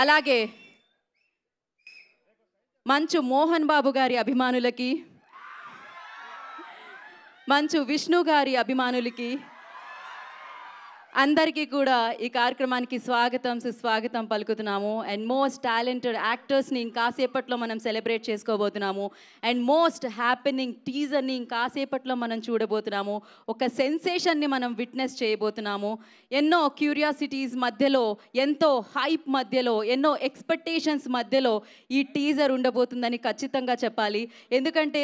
అలాగే మంచు మోహన్ బాబు గారి అభిమానులకి, మంచు విష్ణు గారి అభిమానులకి అందరికీ కూడా ఈ కార్యక్రమానికి స్వాగతం సుస్వాగతం పలుకుతున్నాము. అండ్ మోస్ట్ టాలెంటెడ్ యాక్టర్స్ని ఇంకాసేపట్లో మనం సెలబ్రేట్ చేసుకోబోతున్నాము. అండ్ మోస్ట్ హ్యాపెనింగ్ టీజర్ని ఇంకాసేపట్లో మనం చూడబోతున్నాము. ఒక సెన్సేషన్ని మనం విట్నెస్ చేయబోతున్నాము. ఎన్నో క్యూరియాసిటీస్ మధ్యలో, ఎంతో హైప్ మధ్యలో, ఎన్నో ఎక్స్పెక్టేషన్స్ మధ్యలో ఈ టీజర్ ఉండబోతుందని ఖచ్చితంగా చెప్పాలి. ఎందుకంటే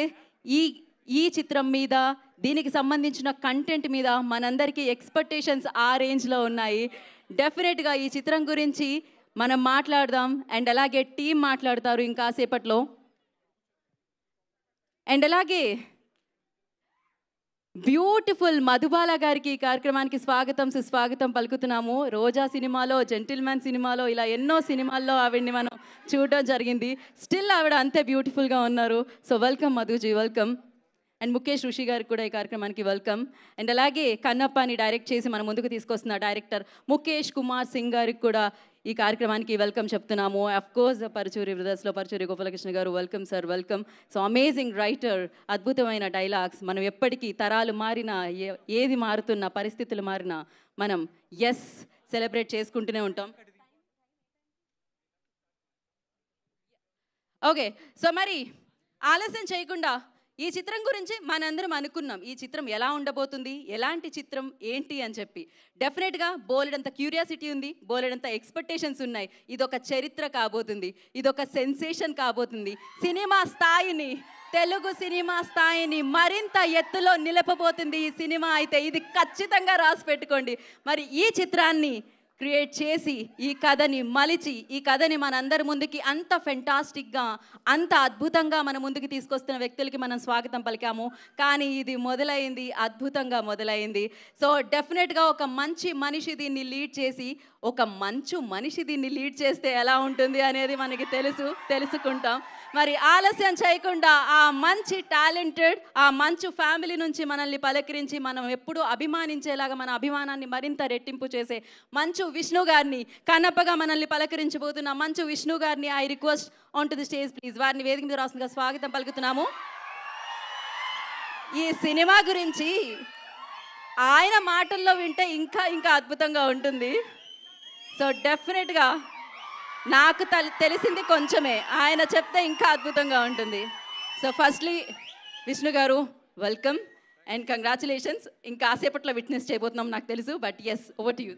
ఈ చిత్రం మీద, దీనికి సంబంధించిన కంటెంట్ మీద మనందరికీ ఎక్స్పెక్టేషన్స్ ఆ రేంజ్లో ఉన్నాయి. డెఫినెట్గా ఈ చిత్రం గురించి మనం మాట్లాడదాం. అండ్ అలాగే టీం మాట్లాడతారు ఇంకాసేపట్లో. అండ్ అలాగే బ్యూటిఫుల్ మధుబాల గారికి ఈ కార్యక్రమానికి స్వాగతం సుస్వాగతం పలుకుతున్నాము. రోజా సినిమాలో, జెంటిల్మెన్ సినిమాలో, ఇలా ఎన్నో సినిమాల్లో ఆవిడ్ని మనం చూడడం జరిగింది. స్టిల్ ఆవిడ అంతే బ్యూటిఫుల్గా ఉన్నారు. So welcome Madhuji, welcome. And Mukesh Rishi గారికి కూడా ఈ కార్యక్రమానికి వెల్కమ్. అండ్ అలాగే కన్నప్పని డైరెక్ట్ చేసి మన ముందుకు తీసుకొస్తున్న డైరెక్టర్ ముఖేష్ కుమార్ సింగ్ గారికి కూడా ఈ కార్యక్రమానికి వెల్కమ్ చెప్తున్నాము. అఫ్కోర్స్ పరుచూరి బ్రదర్స్లో పరుచూరి గోపాలకృష్ణ గారు, welcome sir, welcome. So amazing writer, అద్భుతమైన డైలాగ్స్. మనం ఎప్పటికీ తరాలు మారినా, ఏది మారుతున్నా, పరిస్థితులు మారినా మనం ఎస్ సెలబ్రేట్ చేసుకుంటూనే ఉంటాం. ఓకే, సో మరి ఆలస్యం చేయకుండా ఈ చిత్రం గురించి మనందరం అనుకున్నాం. ఈ చిత్రం ఎలా ఉండబోతుంది, ఎలాంటి చిత్రం ఏంటి అని చెప్పి. డెఫినెట్గా బోలెడంత క్యూరియాసిటీ ఉంది, బోలెడంత ఎక్స్పెక్టేషన్స్ ఉన్నాయి. ఇదొక చరిత్ర కాబోతుంది, ఇదొక సెన్సేషన్ కాబోతుంది. సినిమా స్థాయిని, తెలుగు సినిమా స్థాయిని మరింత ఎత్తులో నిలపబోతుంది ఈ సినిమా. అయితే ఇది ఖచ్చితంగా రాసి పెట్టుకోండి. మరి ఈ చిత్రాన్ని క్రియేట్ చేసి, ఈ కథని మలిచి, ఈ కథని మనందరి ముందుకి అంత ఫెంటాస్టిక్గా, అంత అద్భుతంగా మన ముందుకు తీసుకొస్తున్న వ్యక్తులకి మనం స్వాగతం పలికాము. కానీ ఇది మొదలైంది, అద్భుతంగా మొదలైంది. సో డెఫినెట్గా ఒక మంచి మనిషి దీన్ని లీడ్ చేసి, ఒక మంచు మనిషి దీన్ని లీడ్ చేస్తే ఎలా ఉంటుంది అనేది మనకి తెలుసుకుంటాం. మరి ఆలస్యం చేయకుండా ఆ మంచి టాలెంటెడ్, ఆ మంచు ఫ్యామిలీ నుంచి మనల్ని పలకరించి, మనం ఎప్పుడూ అభిమానించేలాగా మన అభిమానాన్ని మరింత రెట్టింపు చేసే మంచు విష్ణు గారిని, కన్నప్పగా మనల్ని పలకరించబోతున్న మంచు విష్ణు గారిని I request on to the stage please. వారిని వేదిక మీద రాస్తుందిగా స్వాగతం పలుకుతున్నాము. ఈ సినిమా గురించి ఆయన మాటల్లో వింటే ఇంకా ఇంకా అద్భుతంగా ఉంటుంది. సో డెఫినెట్గా నాకు తెలిసింది కొంచెమే, ఆయన చెప్తే ఇంకా అద్భుతంగా ఉంటుంది. సో ఫస్ట్లీ విష్ణు గారు, వెల్కమ్ అండ్ కంగ్రాచులేషన్స్. ఇంకా కాసేపట్లో విట్నెస్ చేయబోతున్నాం నాకు తెలుసు, but yes, over to you.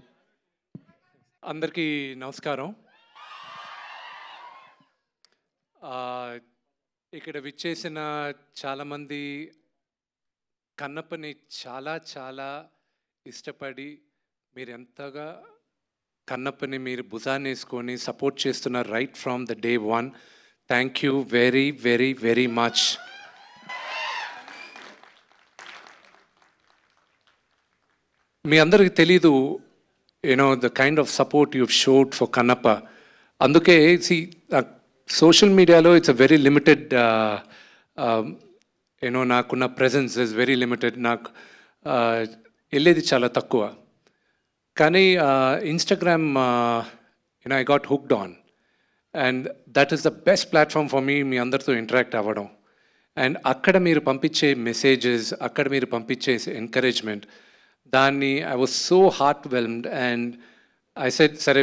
అందరికీ నమస్కారం. ఇక్కడ విచ్చేసిన చాలామంది కన్నప్పని చాలా చాలా ఇష్టపడి, మీరు ఎంతగా కన్నప్పని మీరు భుజాన్ని వేసుకొని సపోర్ట్ చేస్తున్నారు right from the day one. Thank you very very very much. మీ అందరికి తెలీదు, the kind of support you've showed for Kannappa. అందుకే సోషల్ మీడియాలో ఇట్స్ అ వెరీ లిమిటెడ్, నాకున్న ప్రెజెన్స్ ఇస్ వెరీ లిమిటెడ్. నాకు వెళ్ళేది చాలా తక్కువ. కానీ Instagram, I got hooked on, and that is the best platform for me, మీ అందరితో ఇంటరాక్ట్ అవ్వడం. అండ్ అక్కడ మీరు పంపించే మెసేజెస్, అక్కడ మీరు పంపించే ఎంకరేజ్మెంట్, దాన్ని I was so heart whelmed. And I said, సరే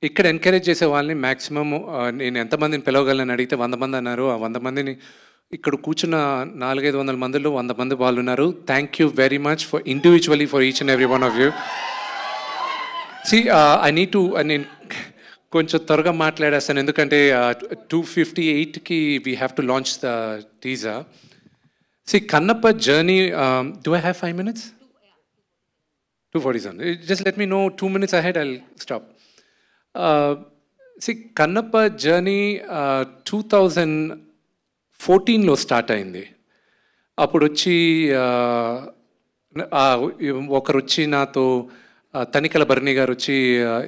ఇక్కడ ఎంకరేజ్ చేసే వాళ్ళని మ్యాక్సిమమ్ నేను ఎంతమందిని పిలవగలను అడిగితే 100 మంది అన్నారు. ఆ 100 మందిని ఇక్కడ కూర్చున్న 400-500 మందిలో 100 మంది వాళ్ళు ఉన్నారు. Thank you very much for individually for each and every one of you. I need to, నేను కొంచెం త్వరగా మాట్లాడేస్తాను ఎందుకంటే 2:58కి we have to launch the teaser. Kannappa journey, do I have 5 minutes? 2:47. Just let me know 2 minutes ahead, I'll stop. Kannappa journey 2014లో start అయింది. అప్పుడు వచ్చి ఒకరు వచ్చి నాతో, తనికల భరణి గారు వచ్చి,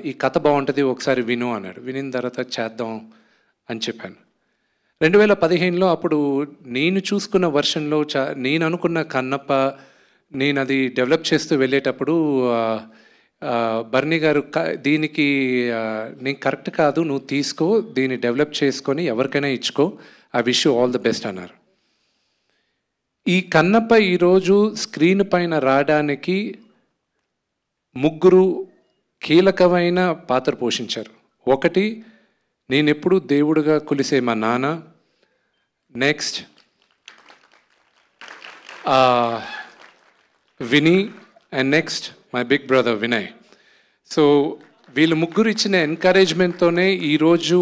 ఈ కథ బాగుంటుంది ఒకసారి విను అన్నాడు. వినిన తర్వాత చేద్దాం అని చెప్పాను. 2015లో అప్పుడు నేను చూసుకున్న వర్షన్లో నేను అనుకున్న కన్నప్ప, నేను అది డెవలప్ చేస్తూ వెళ్ళేటప్పుడు బర్నీ గారు దీనికి నేను కరెక్ట్ కాదు, నువ్వు తీసుకో, దీన్ని డెవలప్ చేసుకొని ఎవరికైనా ఇచ్చుకో, I wish you all the best అన్నారు. ఈ కన్నప్ప ఈరోజు స్క్రీన్ పైన రావడానికి ముగ్గురు కీలకమైన పాత్ర పోషించారు. ఒకటి, నేను ఎప్పుడు దేవుడిగా కొలిసే మా నాన్న. Next Vini, and next my big brother Vinay. So వీళ్ళు ముగ్గురు ఇచ్చిన ఎంకరేజ్మెంట్తోనే ఈరోజు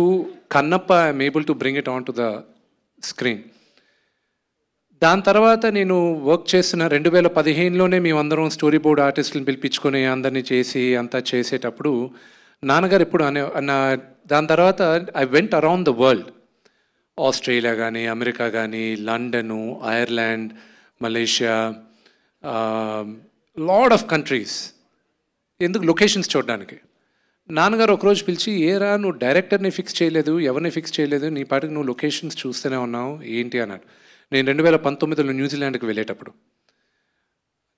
Kannappa I'm able to bring it on to the screen. దాని తర్వాత నేను వర్క్ చేస్తున్న 2015లోనే మేమందరం స్టోరీ బోర్డ్ ఆర్టిస్టులను పిలిపించుకొని అందరినీ చేసి అంతా చేసేటప్పుడు నాన్నగారు ఎప్పుడు దాని తర్వాత I went around the world. Australia కానీ, అమెరికా కానీ, London, Ireland, Malaysia, lot of countries. ఎందుకు? లొకేషన్స్ చూడడానికి. నాన్నగారు ఒకరోజు పిలిచి, ఏరా నువ్వు డైరెక్టర్ని ఫిక్స్ చేయలేదు, ఎవరిని ఫిక్స్ చేయలేదు, నీ పాటికి నువ్వు లొకేషన్స్ చూస్తూనే ఉన్నావు ఏంటి అన్నాడు. నేను 2019లో న్యూజిలాండ్కి వెళ్ళేటప్పుడు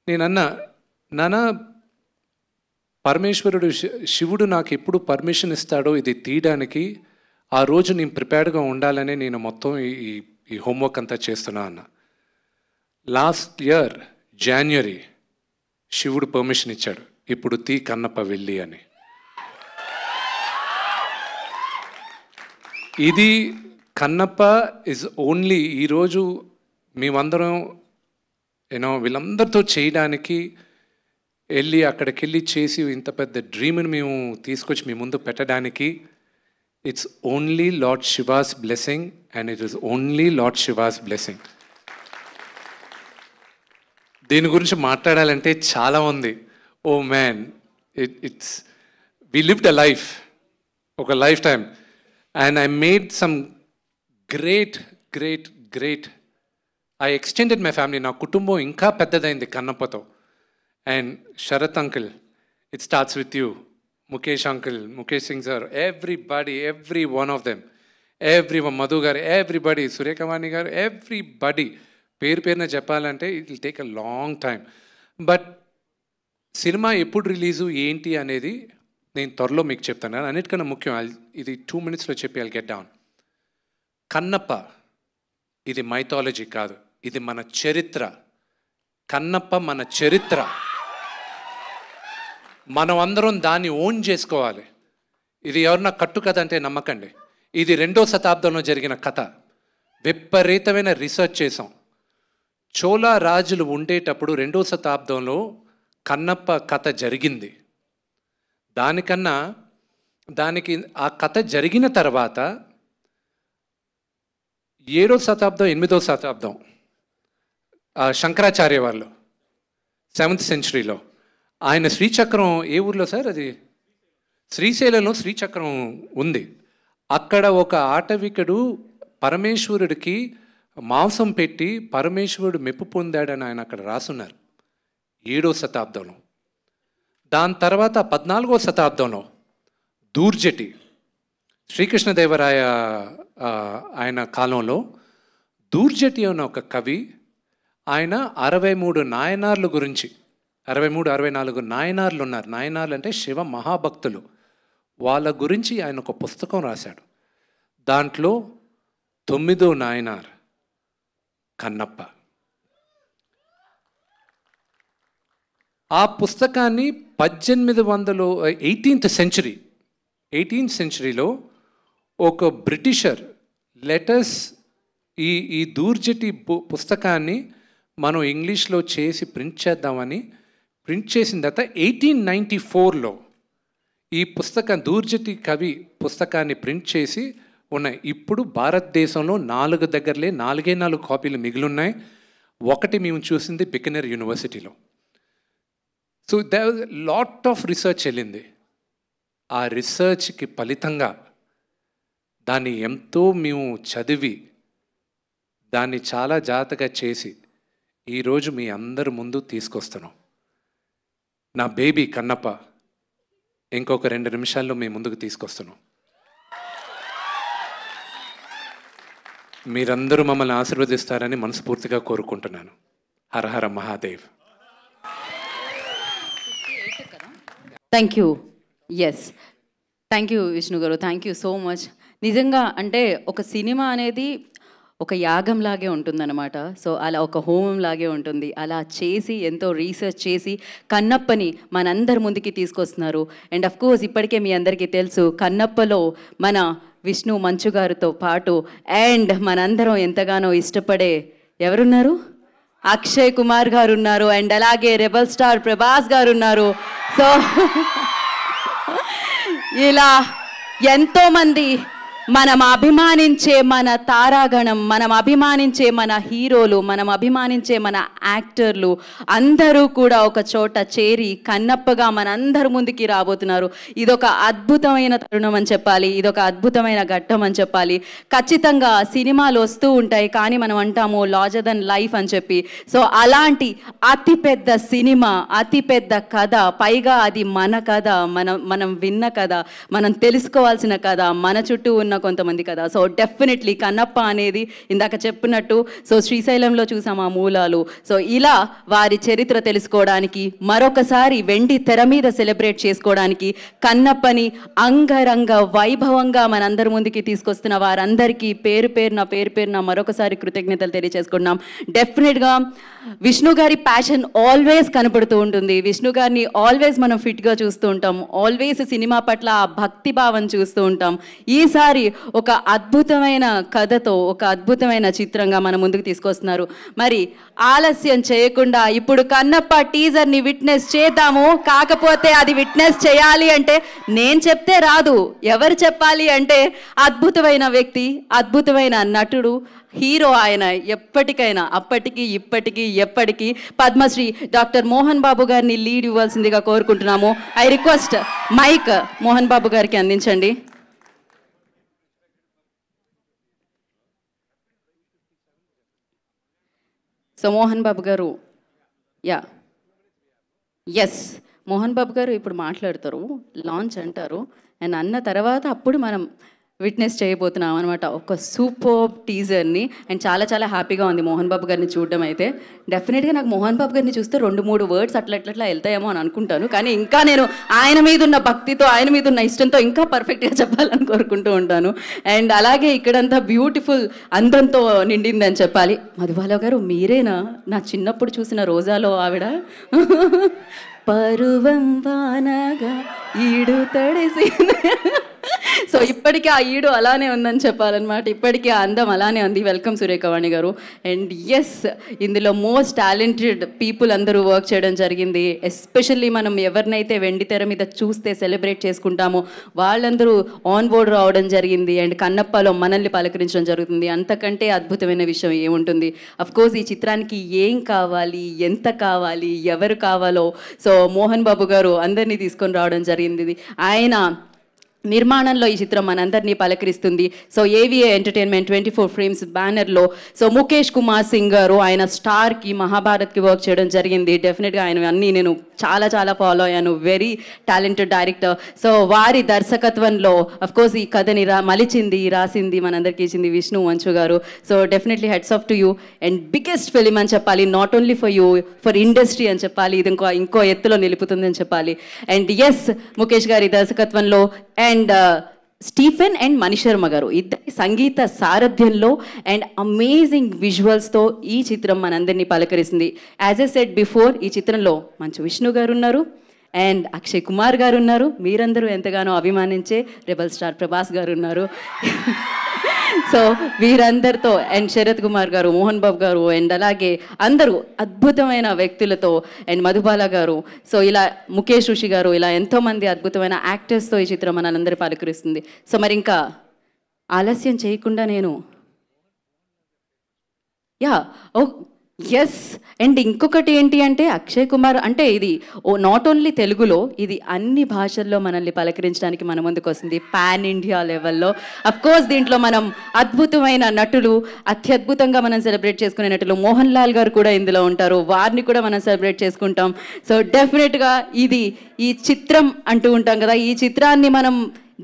నేను అన్నా, నాన్న పరమేశ్వరుడు శివుడు నాకు ఎప్పుడు పర్మిషన్ ఇస్తాడో ఇది తీయడానికి, ఆ రోజు నేను ప్రిపేర్డ్గా ఉండాలని నేను మొత్తం ఈ హోంవర్క్ అంతా చేస్తున్నా అన్న. లాస్ట్ ఇయర్ జాన్వరి శివుడు పర్మిషన్ ఇచ్చాడు, ఇప్పుడు తీ కన్నప్ప వెళ్ళి అని. ఇది కన్నప్ప ఇస్ ఓన్లీ ఈరోజు మేమందరం వీళ్ళందరితో చేయడానికి వెళ్ళి అక్కడికి వెళ్ళి చేసి ఇంత పెద్ద డ్రీమ్ని మేము తీసుకొచ్చి మీ ముందు పెట్టడానికి it's only lord Shiva's blessing, and it is only lord Shiva's blessing. దీని గురించి మాట్లాడాలంటే చాలా ఉంది. Oh man, it's we lived a life, ఒక life time, and I made some great great great I extended my family. నా కుటుంబం ఇంకా పెద్దదైంది కన్నప్పతో. And Sarath uncle, it starts with you. Mukesh uncle, Mukesh Singh sir, everybody, every one of them, Madhu గారు, everybody, Surekhavani గారు, everybody పేరున చెప్పాలంటే it will take a long time. But cinema ఎప్పుడు రిలీజు ఏంటి అనేది నేను త్వరలో మీకు చెప్తాను. అన్నిటికన్నా ముఖ్యం, ఇది 2 minutesలో చెప్పి ఐల్ గెట్ డౌన్. కన్నప్ప ఇది మైథాలజీ కాదు, ఇది మన చరిత్ర. కన్నప్ప మన చరిత్ర. మనం అందరం దాన్ని ఓన్ చేసుకోవాలి. ఇది ఎవరన్నా కట్టు కథ అంటే నమ్మకండి. ఇది 2వ శతాబ్దంలో జరిగిన కథ. విపరీతమైన రీసెర్చ్ చేసాం. చోళ రాజులు ఉండేటప్పుడు 2వ శతాబ్దంలో కన్నప్ప కథ జరిగింది. దానికి ఆ కథ జరిగిన తర్వాత 7వ శతాబ్దం 8వ శతాబ్దం శంకరాచార్య వాళ్ళు 7th centuryలో ఆయన శ్రీచక్రం, ఏ ఊర్లో సార్ అది? శ్రీశైలంలో శ్రీచక్రం ఉంది. అక్కడ ఒక ఆటవికుడు పరమేశ్వరుడికి మాంసం పెట్టి పరమేశ్వరుడు మెప్పు పొందాడని ఆయన అక్కడ రాసున్నారు 7వ శతాబ్దంలో. దాని తర్వాత 14వ శతాబ్దంలో దూర్జటి, శ్రీకృష్ణదేవరాయ ఆయన కాలంలో దూర్జటి అన్న ఒక కవి, ఆయన 63 నాయనార్ల గురించి, 64 నాయనార్లు ఉన్నారు. నాయనార్లు అంటే శివ మహాభక్తులు. వాళ్ళ గురించి ఆయన ఒక పుస్తకం రాశాడు. దాంట్లో 9వ నాయనార్ కన్నప్ప. ఆ పుస్తకాన్ని 18th centuryలో ఒక బ్రిటిషర్ లెటర్స్ ఈ దూర్జటి పుస్తకాన్ని మనం ఇంగ్లీష్లో చేసి ప్రింట్ చేద్దామని ప్రింట్ చేసిన తర్వాత 1894లో ఈ పుస్తకం దూర్జటి కవి పుస్తకాన్ని ప్రింట్ చేసి ఉన్నాయి. ఇప్పుడు భారతదేశంలో 4 కాపీలు మిగిలిన్నాయి. ఒకటి మేము చూసింది బికనర్ యూనివర్సిటీలో. So there was lot of research వెళ్ళింది. ఆ రీసెర్చ్కి ఫలితంగా దాన్ని ఎంతో మేము చదివి దాన్ని చాలా జాగ్రత్తగా చేసి ఈరోజు మీ అందరి ముందు తీసుకొస్తున్నాం. నా బేబీ కన్నప్ప ఇంకొక 2 నిమిషాల్లో మీ ముందుకు తీసుకొస్తున్నాం. మీరందరూ మమ్మల్ని ఆశీర్వదిస్తారని మనస్ఫూర్తిగా కోరుకుంటున్నాను. Hara Hara Mahadev. Thank you. Yes, thank you Vishnu గారు, థ్యాంక్ యూ సో మచ్. నిజంగా అంటే ఒక సినిమా అనేది ఒక యాగం లాగే ఉంటుందన్నమాట. సో అలా ఒక హోమం లాగే ఉంటుంది. అలా చేసి ఎంతో రీసెర్చ్ చేసి కన్నప్పని మనందరి ముందుకి తీసుకొస్తున్నారు. అండ్ అఫ్ కోర్స్ ఇప్పటికే మీ అందరికీ తెలుసు, కన్నప్పలో మన విష్ణు మంచు గారితో పాటు అండ్ మనందరం ఎంతగానో ఇష్టపడే ఎవరున్నారు, అక్షయ్ కుమార్ గారు ఉన్నారు. అండ్ అలాగే రెబల్ స్టార్ ప్రభాస్ గారు ఉన్నారు. సో ఇలా ఎంతోమంది మనం అభిమానించే మన తారాగణం, మనం అభిమానించే మన హీరోలు, మనం అభిమానించే మన యాక్టర్లు అందరూ కూడా ఒక చోట చేరి కన్నప్పగా మనందరి ముందుకి రాబోతున్నారు. ఇదొక అద్భుతమైన తరుణం అని చెప్పాలి, ఇదొక అద్భుతమైన ఘట్టం అని చెప్పాలి. ఖచ్చితంగా సినిమాలు వస్తూ ఉంటాయి, కానీ మనం అంటాము లార్జర్ దెన్ లైఫ్ అని చెప్పి. సో అలాంటి అతిపెద్ద సినిమా, అతిపెద్ద కథ, పైగా అది మన కథ, మనం విన్న కథ, మనం తెలుసుకోవాల్సిన కథ, మన చుట్టూ ఉన్న కొంతమంది కదా. సో డెఫినెట్లీ కన్నప్ప అనేది ఇందాక చెప్పినట్టు, సో శ్రీశైలంలో చూసాం ఆ మూలాలు. సో ఇలా వారి చరిత్ర తెలుసుకోవడానికి, మరొకసారి వెండి తెర మీద సెలబ్రేట్ చేసుకోవడానికి, కన్నప్పని అంగరంగ వైభవంగా మనందరి ముందుకి తీసుకొస్తున్న వారందరికీ పేరు పేరున మరొకసారి కృతజ్ఞతలు తెలియజేసుకుంటున్నాం. డెఫినెట్గా విష్ణు గారి ప్యాషన్ ఆల్వేస్ కనపడుతూ ఉంటుంది. విష్ణు గారిని ఆల్వేస్ మనం ఫిట్గా చూస్తూ ఉంటాం, ఆల్వేస్ సినిమా పట్ల ఆ భక్తి భావం చూస్తూ ఉంటాం. ఈసారి ఒక అద్భుతమైన కథతో ఒక అద్భుతమైన చిత్రంగా మన ముందుకు తీసుకొస్తున్నారు. మరి ఆలస్యం చేయకుండా ఇప్పుడు కన్నప్ప టీజర్ని విట్నెస్ చేద్దాము. కాకపోతే అది విట్నెస్ చేయాలి అంటే నేను చెప్తే రాదు, ఎవరు చెప్పాలి అంటే అద్భుతమైన వ్యక్తి, అద్భుతమైన నటుడు, హీరో ఆయన. ఎప్పటికైనా, అప్పటికి ఇప్పటికీ ఎప్పటికీ పద్మశ్రీ డాక్టర్ మోహన్ బాబు గారిని లీడ్ ఇవ్వాల్సిందిగా కోరుకుంటున్నాము. I request mic Mohan Babu గారికి అందించండి. సో మోహన్ బాబు గారు, ఎస్, మోహన్ బాబు గారు ఇప్పుడు మాట్లాడతారు, లాంచ్ అంటారు, అండ్ అన్న తర్వాత అప్పుడు మనం విట్నెస్ చేయబోతున్నాం అనమాట ఒక సూపర్ టీజర్ని. అండ్ చాలా చాలా హ్యాపీగా ఉంది మోహన్ బాబు గారిని చూడడం. అయితే డెఫినెట్గా నాకు మోహన్ బాబు గారిని చూస్తే 2-3 వర్డ్స్ అట్లా వెళ్తాయేమో అని అనుకుంటాను, కానీ ఇంకా నేను ఆయన మీద ఉన్న భక్తితో, ఆయన మీద ఉన్న ఇష్టంతో ఇంకా పర్ఫెక్ట్గా చెప్పాలని కోరుకుంటూ ఉంటాను. అండ్ అలాగే ఇక్కడంతా బ్యూటిఫుల్ అందంతో నిండిందని చెప్పాలి. మధుబాల గారు మీరేనా నా చిన్నప్పుడు చూసిన రోజాలో ఆవిడ? పరువం వానగా ఈడు తడిసి. సో ఇప్పటికీ ఆ ఈడు అలానే ఉందని చెప్పాలన్నమాట, ఇప్పటికీ ఆ అందం అలానే ఉంది. వెల్కమ్ సురేఖవాణి గారు. అండ్ ఎస్, ఇందులో మోస్ట్ టాలెంటెడ్ పీపుల్ అందరూ వర్క్ చేయడం జరిగింది. ఎస్పెషల్లీ మనం ఎవరినైతే వెండి తెర మీద చూస్తే సెలబ్రేట్ చేసుకుంటామో వాళ్ళందరూ ఆన్ బోర్డ్ రావడం జరిగింది. అండ్ కన్నప్పలో మనల్ని పలకరించడం జరుగుతుంది. అంతకంటే అద్భుతమైన విషయం ఏముంటుంది? అఫ్కోర్స్ ఈ చిత్రానికి ఏం కావాలి, ఎంత కావాలి, ఎవరు కావాలో సో మోహన్ బాబు గారు అందరినీ తీసుకొని రావడం జరిగింది. ఆయన నిర్మాణంలో ఈ చిత్రం మనందరినీ పలకరిస్తుంది. సో ఏవిఏ ఎంటర్టైన్మెంట్ 24 ఫ్రేమ్స్ బ్యానర్లో సో ముఖేష్ కుమార్ సింగ్ గారు, ఆయన స్టార్కి, మహాభారత్కి వర్క్ చేయడం జరిగింది. డెఫినెట్గా ఆయన అన్నీ నేను చాలా చాలా ఫాలో అయ్యాను. Very talented director. సో వారి దర్శకత్వంలో అఫ్కోర్స్ ఈ కథని మలిచింది, రాసింది, మనందరికీ ఇచ్చింది విష్ణు మంచు గారు. So definitely heads off to you. And biggest film అని చెప్పాలి, not only for you, for industry అని చెప్పాలి. ఇది ఇంకో ఎత్తులో నిలుపుతుంది అని చెప్పాలి. అండ్ ఎస్, ముఖేష్ గారి దర్శకత్వంలో అండ్ స్టీఫెన్ అండ్ మణిశర్మ గారు ఇద్దరి సంగీత సారథ్యంలో అండ్ అమేజింగ్ విజువల్స్తో ఈ చిత్రం మనందరినీ పలకరిస్తుంది. యాజ్ ఎ సెడ్ బిఫోర్, ఈ చిత్రంలో మంచు విష్ణు గారు ఉన్నారు అండ్ అక్షయ్ కుమార్ గారు ఉన్నారు, మీరందరూ ఎంతగానో అభిమానించే రెబల్ స్టార్ ప్రభాస్ గారు ఉన్నారు. సో వీరందరితో అండ్ శరత్ కుమార్ గారు, మోహన్ బాబు గారు అండ్ అలాగే అందరూ అద్భుతమైన వ్యక్తులతో అండ్ మధుబాల గారు, సో ఇలా ముఖేష్ ఋషి గారు, ఇలా ఎంతోమంది అద్భుతమైన యాక్టర్స్తో ఈ చిత్రం మనందరూ పలకరిస్తుంది. సో మరి ఇంకా ఆలస్యం చేయకుండా నేను ఎస్, అండ్ ఇంకొకటి ఏంటి అంటే అక్షయ్ కుమార్ అంటే ఇది నాట్ ఓన్లీ తెలుగులో, ఇది అన్ని భాషల్లో మనల్ని పలకరించడానికి మన ముందుకు వస్తుంది పాన్ ఇండియా లెవెల్లో. అఫ్కోర్స్ దీంట్లో మనం అద్భుతమైన నటులు, అత్యద్భుతంగా మనం సెలబ్రేట్ చేసుకునే నటులు మోహన్ లాల్ గారు కూడా ఇందులో ఉంటారు, వారిని కూడా మనం సెలబ్రేట్ చేసుకుంటాం. సో డెఫినెట్గా ఇది ఈ చిత్రం అంటూ ఉంటాం కదా, ఈ చిత్రాన్ని మనం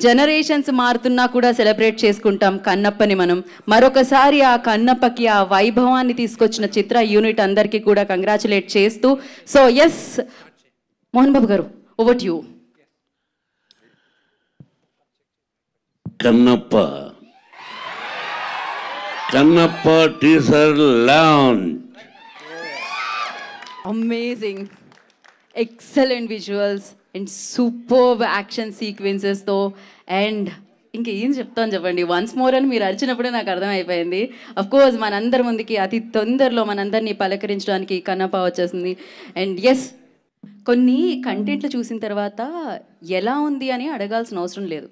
జనరేషన్స్ మారుతున్నా కూడా సెలబ్రేట్ చేసుకుంటాం కన్నప్పని మనం. మరొకసారి ఆ కన్నప్పకి ఆ వైభవాన్ని తీసుకొచ్చిన చిత్ర యూనిట్ అందరికీ కూడా కంగ్రాచులేట్ చేస్తూ, సో ఎస్ మోహన్ బాబు గారు, over to you. Kannappa teaser launch. Amazing, excellent visuals and superb action సీక్వెన్సెస్తో. అండ్ ఇంకేం చెప్తాను చెప్పండి, వన్స్ మోర్ అని మీరు అరిచినప్పుడే నాకు అర్థమైపోయింది. అఫ్కోర్స్ మనందరి ముందుకి అతి తొందరలో మనందరినీ పలకరించడానికి కన్నప్ప వచ్చేసింది. అండ్ ఎస్, కొన్ని కంటెంట్లు చూసిన తర్వాత ఎలా ఉంది అని అడగాల్సిన అవసరం లేదు.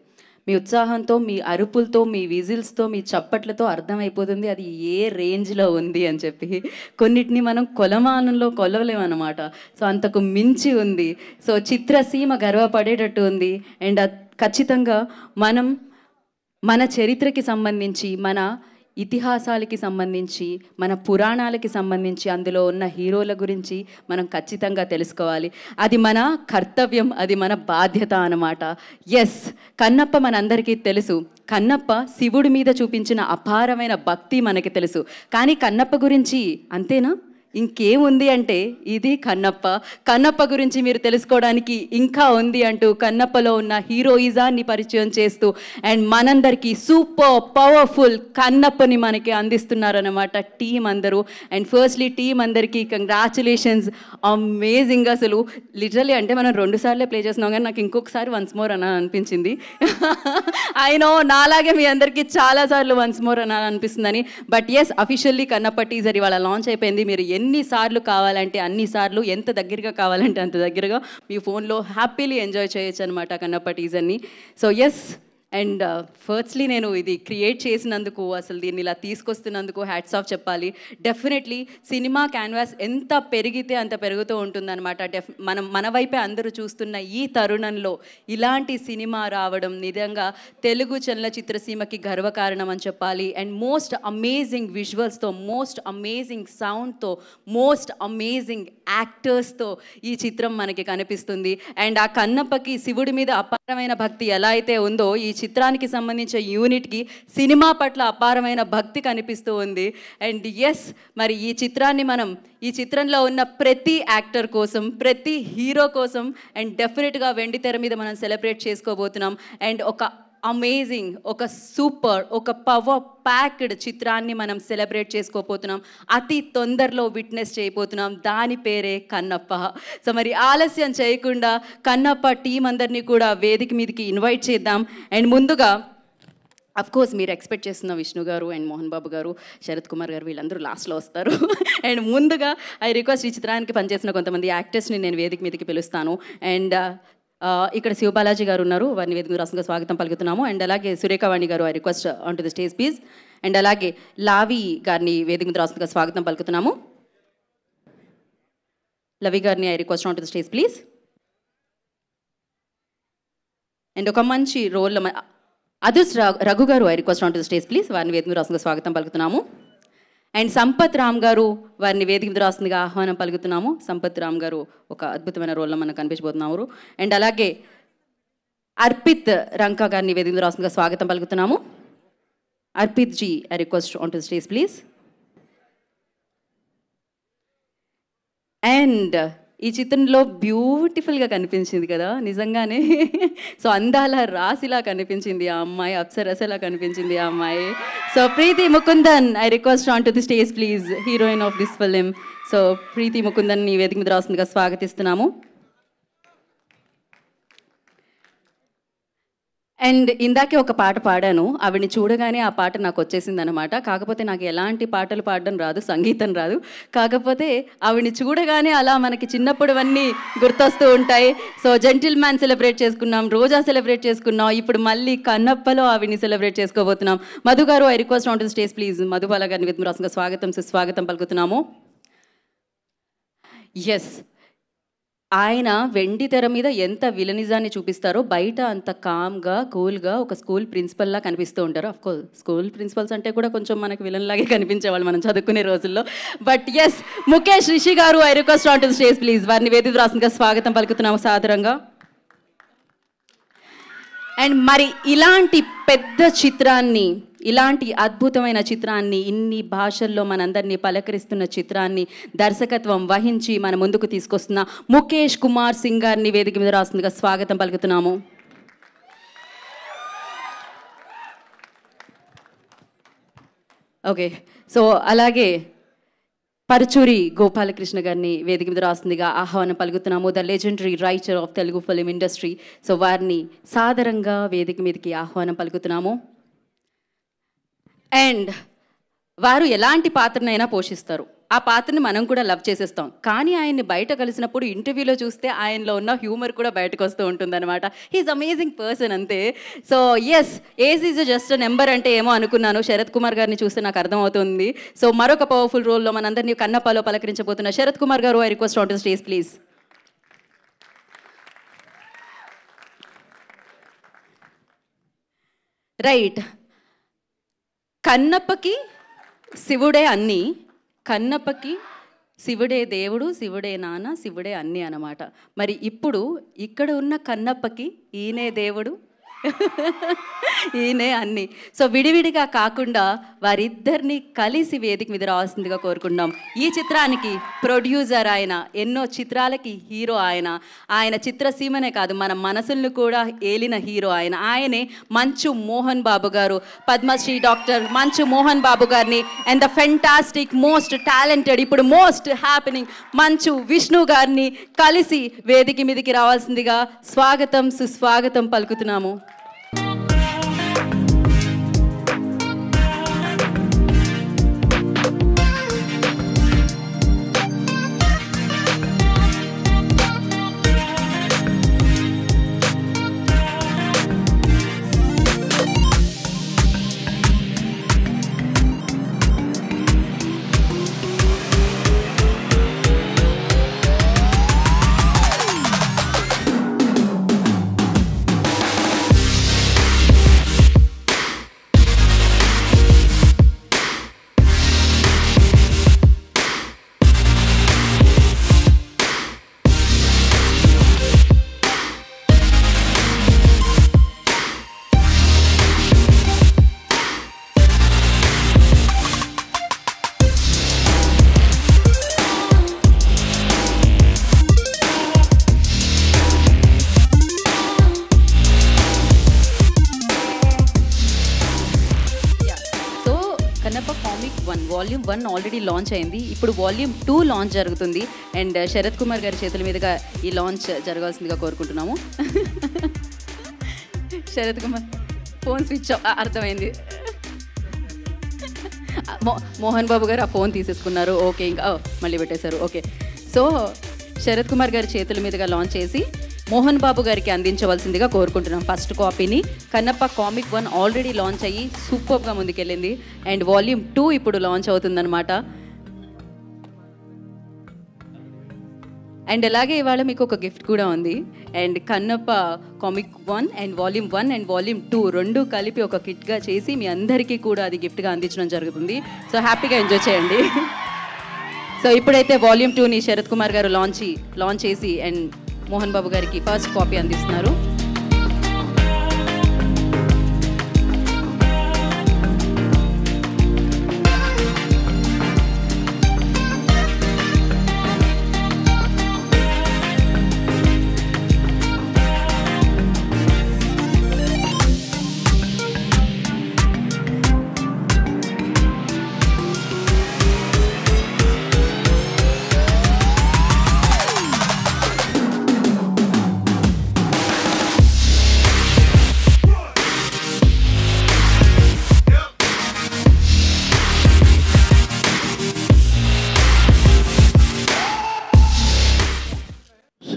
మీ ఉత్సాహంతో, మీ అరుపులతో, మీ విజిల్స్తో, మీ చప్పట్లతో అర్థమైపోతుంది అది ఏ రేంజ్లో ఉంది అని చెప్పి. కొన్నిటిని మనం కొలమానంలో కొలవలేమన్నమాట. సో అంతకు మించి ఉంది. సో చిత్రసీమ గర్వపడేటట్టు ఉంది. అండ్ ఖచ్చితంగా మనం మన చరిత్రకి సంబంధించి, మన ఇతిహాసాలకి సంబంధించి, మన పురాణాలకి సంబంధించి, అందులో ఉన్న హీరోల గురించి మనం ఖచ్చితంగా తెలుసుకోవాలి. అది మన కర్తవ్యం, అది మన బాధ్యత అన్నమాట. ఎస్, కన్నప్ప మనందరికీ తెలుసు. కన్నప్ప శివుడి మీద చూపించిన అపారమైన భక్తి మనకి తెలుసు. కానీ కన్నప్ప గురించి అంతేనా? ఇంకేముంది అంటే ఇది కన్నప్ప. కన్నప్ప గురించి మీరు తెలుసుకోవడానికి ఇంకా ఉంది అంటూ కన్నప్పలో ఉన్న హీరోయిజాన్ని పరిచయం చేస్తూ అండ్ మనందరికీ సూపర్ పవర్ఫుల్ కన్నప్పని మనకి అందిస్తున్నారన్నమాట టీం అందరూ. అండ్ ఫస్ట్లీ టీం అందరికీ కంగ్రాచులేషన్స్, అమేజింగ్. అసలు లిటరలీ అంటే మనం 2 సార్లే ప్లే చేస్తున్నాం, కానీ నాకు ఇంకొకసారి వన్స్ మోర్ అని అనిపించింది. ఐ నో నాలాగే మీ అందరికీ చాలాసార్లు వన్స్ మోర్ అని అనిపిస్తుందని. But yes, officially Kannappa teaser ఇవాళ లాంచ్ అయిపోయింది. మీరు ఎన్నిసార్లు కావాలంటే అన్నిసార్లు, ఎంత దగ్గరగా కావాలంటే అంత దగ్గరగా మీ ఫోన్లో హ్యాపీలీ ఎంజాయ్ చేయొచ్చు అనమాట కన్నప్ప టీజర్ని. సో ఎస్, అండ్ ఫస్ట్లీ నేను ఇది క్రియేట్ చేసినందుకు, అసలు దీన్ని ఇలా తీసుకొస్తున్నందుకు హ్యాట్స్ ఆఫ్ చెప్పాలి. డెఫినెట్లీ సినిమా క్యాన్వాస్ ఎంత పెరిగితే అంత పెరుగుతూ ఉంటుందన్నమాట. మన వైపే అందరూ చూస్తున్న ఈ తరుణంలో ఇలాంటి సినిమా రావడం నిజంగా తెలుగు చలనచిత్ర సీమకి గర్వకారణం అని చెప్పాలి. అండ్ మోస్ట్ అమేజింగ్ విజువల్స్తో, మోస్ట్ అమేజింగ్ సౌండ్తో, మోస్ట్ అమేజింగ్ యాక్టర్స్తో ఈ చిత్రం మనకి కనిపిస్తుంది. అండ్ ఆ కన్నప్పకి శివుడి మీద అపారమైన భక్తి ఎలా అయితే ఉందో, ఈ చిత్రానికి సంబంధించిన యూనిట్కి సినిమా పట్ల అపారమైన భక్తి కనిపిస్తూ ఉంది. అండ్ ఎస్, మరి ఈ చిత్రాన్ని మనం, ఈ చిత్రంలో ఉన్న ప్రతి యాక్టర్ కోసం, ప్రతి హీరో కోసం అండ్ డెఫినెట్గా వెండి తెర మీద మనం సెలబ్రేట్ చేసుకోబోతున్నాం. అండ్ ఒక అమేజింగ్, ఒక సూపర్, ఒక పవర్ ప్యాక్డ్ చిత్రాన్ని మనం సెలబ్రేట్ చేసుకోబోతున్నాం. అతి తొందరలో విట్నెస్ చేయబోతున్నాం. దాని పేరే కన్నప్ప. సో మరి ఆలస్యం చేయకుండా కన్నప్ప టీం అందరినీ కూడా వేదిక మీదకి ఇన్వైట్ చేద్దాం. అండ్ ముందుగా అఫ్కోర్స్ మీరు ఎక్స్పెక్ట్ చేస్తున్న విష్ణు గారు అండ్ మోహన్ బాబు గారు, శరత్ కుమార్ గారు వీళ్ళందరూ లాస్ట్లో వస్తారు. అండ్ ముందుగా ఐ రిక్వెస్ట్ ఈ చిత్రానికి పనిచేసిన కొంతమంది యాక్టర్స్ని నేను వేదిక మీదకి పిలుస్తాను. అండ్ ఇక్కడ శివబాలాజీ గారు ఉన్నారు, వారిని వేదిక రాష్ట్రంగా స్వాగతం పలుకుతున్నాము. అండ్ అలాగే సురేఖవాణి గారు I request on to the stage please. And అలాగే లావి గారిని వేదిక రాష్ట్రంగా స్వాగతం పలుకుతున్నాము. లవి గారిని I request on to the stage please. And ఒక మంచి రోల్లో అదుస్ రఘు గారు I request on to the stage please. వారిని వేదిక రాష్ట్రంగా స్వాగతం పలుకుతున్నాము. అండ్ సంపత్ రామ్ గారు, వారిని వేదిక మీద రాస్తుందిగా ఆహ్వానం పలుకుతున్నాము. సంపత్ రామ్ గారు ఒక అద్భుతమైన రోల్లో మనకు కనిపించబోతున్నారు. అండ్ అలాగే అర్పిత్ రంకా గారిని వేదిక మీద రాస్తుందిగా స్వాగతం పలుకుతున్నాము. Arpit ji I request on to stage please. And ఈ చిత్రంలో బ్యూటిఫుల్గా కనిపించింది కదా నిజంగానే. సో అందాల రాశిలా కనిపించింది ఆ అమ్మాయి, అప్సరసలా కనిపించింది ఆ అమ్మాయి. So Preeti Mukundan I request on to the stage please, heroine of this film. So Preeti Mukundan ని వేదిక మీద రాస్తుందిగా స్వాగతిస్తున్నాము. అండ్ ఇందాకే ఒక పాట పాడాను, ఆవిడని చూడగానే ఆ పాట నాకు వచ్చేసింది అనమాట. కాకపోతే నాకు ఎలాంటి పాటలు పాడడం రాదు, సంగీతం రాదు. కాకపోతే ఆవిడని చూడగానే అలా మనకి చిన్నప్పుడు అన్నీ గుర్తొస్తూ ఉంటాయి. సో జెంటిల్ మ్యాన్ సెలబ్రేట్ చేసుకున్నాం, రోజా సెలబ్రేట్ చేసుకున్నాం, ఇప్పుడు మళ్ళీ కన్నప్పలో ఆవిడని సెలబ్రేట్ చేసుకోబోతున్నాం. మధు గారు I request on to stage please. Madhubala గారిని విద్మరాసంగా స్వాగతం సుస్వాగతం పలుకుతున్నాము. ఎస్, ఆయన వెండి తెర మీద ఎంత విలనిజాన్ని చూపిస్తారో బయట అంత కామ్గా కూల్గా ఒక స్కూల్ ప్రిన్సిపల్లా కనిపిస్తూ ఉంటారు. అఫ్కోర్స్ స్కూల్ ప్రిన్సిపల్స్ అంటే కూడా కొంచెం మనకు విలన్లాగే కనిపించేవాళ్ళు మనం చదువుకునే రోజుల్లో. బట్ ఎస్, ముఖేష్ రిషి గారు I request on to stage please. వారిని వేదిక రాసిందిగా స్వాగతం పలుకుతున్నాము సాదరంగా. అండ్ మరి ఇలాంటి పెద్ద చిత్రాన్ని, ఇలాంటి అద్భుతమైన చిత్రాన్ని, ఇన్ని భాషల్లో మనందరినీ పలకరిస్తున్న చిత్రాన్ని దర్శకత్వం వహించి మన ముందుకు తీసుకొస్తున్న ముఖేష్ కుమార్ సింగ్ గారిని వేదిక మీద రాస్తుందిగా స్వాగతం పలుకుతున్నాము. ఓకే, సో అలాగే పరుచూరి గోపాలకృష్ణ గారిని వేదిక మీద రాస్తుందిగా ఆహ్వానం పలుకుతున్నాము. The legendary writer of Telugu film industry. So వారిని సాదరంగా వేదిక మీదకి ఆహ్వానం పలుకుతున్నాము. అండ్ వారు ఎలాంటి పాత్రనైనా పోషిస్తారు, ఆ పాత్రని మనం కూడా లవ్ చేసేస్తాం. కానీ ఆయన్ని బయట కలిసినప్పుడు ఇంటర్వ్యూలో చూస్తే ఆయనలో ఉన్న హ్యూమర్ కూడా బయటకు వస్తూ ఉంటుందన్నమాట. హీఈస్ అమేజింగ్ పర్సన్ అంతే. So yes, age is just number అంటే ఏమో అనుకున్నాను, శరత్ కుమార్ గారిని చూస్తే నాకు అర్థమవుతుంది. సో మరొక పవర్ఫుల్ రోల్లో మనందరినీ కన్నప్పలో పలకరించబోతున్న శరత్ కుమార్ గారు, I request on to stage please. Right, కన్నప్పకి శివుడే అన్నీ, కన్నప్పకి శివుడే దేవుడు, శివుడే నాన్న, శివుడే అన్నీ అన్నమాట. మరి ఇప్పుడు ఇక్కడ ఉన్న కన్నప్పకి ఈయనే దేవుడు, ఈయనే అన్నీ. సో విడివిడిగా కాకుండా వారిద్దరిని కలిసి వేదిక మీద రావాల్సిందిగా కోరుకుంటున్నాం. ఈ చిత్రానికి ప్రొడ్యూసర్ ఆయన, ఎన్నో చిత్రాలకి హీరో ఆయన, ఆయన చిత్రసీమనే కాదు మన మనసులను కూడా ఏలిన హీరో ఆయన. ఆయనే మంచు మోహన్ బాబు గారు, పద్మశ్రీ డాక్టర్ మంచు మోహన్ బాబు గారిని and the fantastic most talented, ఇప్పుడు మోస్ట్ హ్యాపెనింగ్ మంచు విష్ణు గారిని కలిసి వేదిక మీదకి రావాల్సిందిగా స్వాగతం సుస్వాగతం పలుకుతున్నాము. వాల్యూమ్ 1 ఆల్రెడీ లాంచ్ అయింది, ఇప్పుడు వాల్యూమ్ 2 లాంచ్ జరుగుతుంది. అండ్ శరత్ కుమార్ గారి చేతుల మీదుగా ఈ లాంచ్ జరగాల్సిందిగా కోరుకుంటున్నాము. శరత్ కుమార్ ఫోన్ స్విచ్ అర్థమైంది. మోహన్ బాబు గారు ఆ ఫోన్ తీసేసుకున్నారు. ఓకే, ఇంకా మళ్ళీ పెట్టేశారు. ఓకే, సో శరత్ కుమార్ గారి చేతుల మీదుగా లాంచ్ చేసి మోహన్ బాబు గారికి అందించవలసిందిగా కోరుకుంటున్నాం. ఫస్ట్ కాపీని కన్నప్ప కామిక్ 1 ఆల్రెడీ లాంచ్ అయ్యి సూపర్గా ముందుకెళ్ళింది. అండ్ వాల్యూమ్ 2 ఇప్పుడు లాంచ్ అవుతుందన్నమాట. అండ్ అలాగే ఇవాళ మీకు ఒక గిఫ్ట్ కూడా ఉంది. And Kannappa comic 1 and volume 1 and volume 2 రెండు కలిపి ఒక కిట్గా చేసి మీ అందరికీ కూడా అది గిఫ్ట్గా అందించడం జరుగుతుంది. సో హ్యాపీగా ఎంజాయ్ చేయండి. సో ఇప్పుడైతే వాల్యూమ్ 2ని శరత్ కుమార్ గారు లాంచ్ చేసి అండ్ మోహన్ బాబు గారికి ఫస్ట్ కాపీ అందిస్తున్నారు.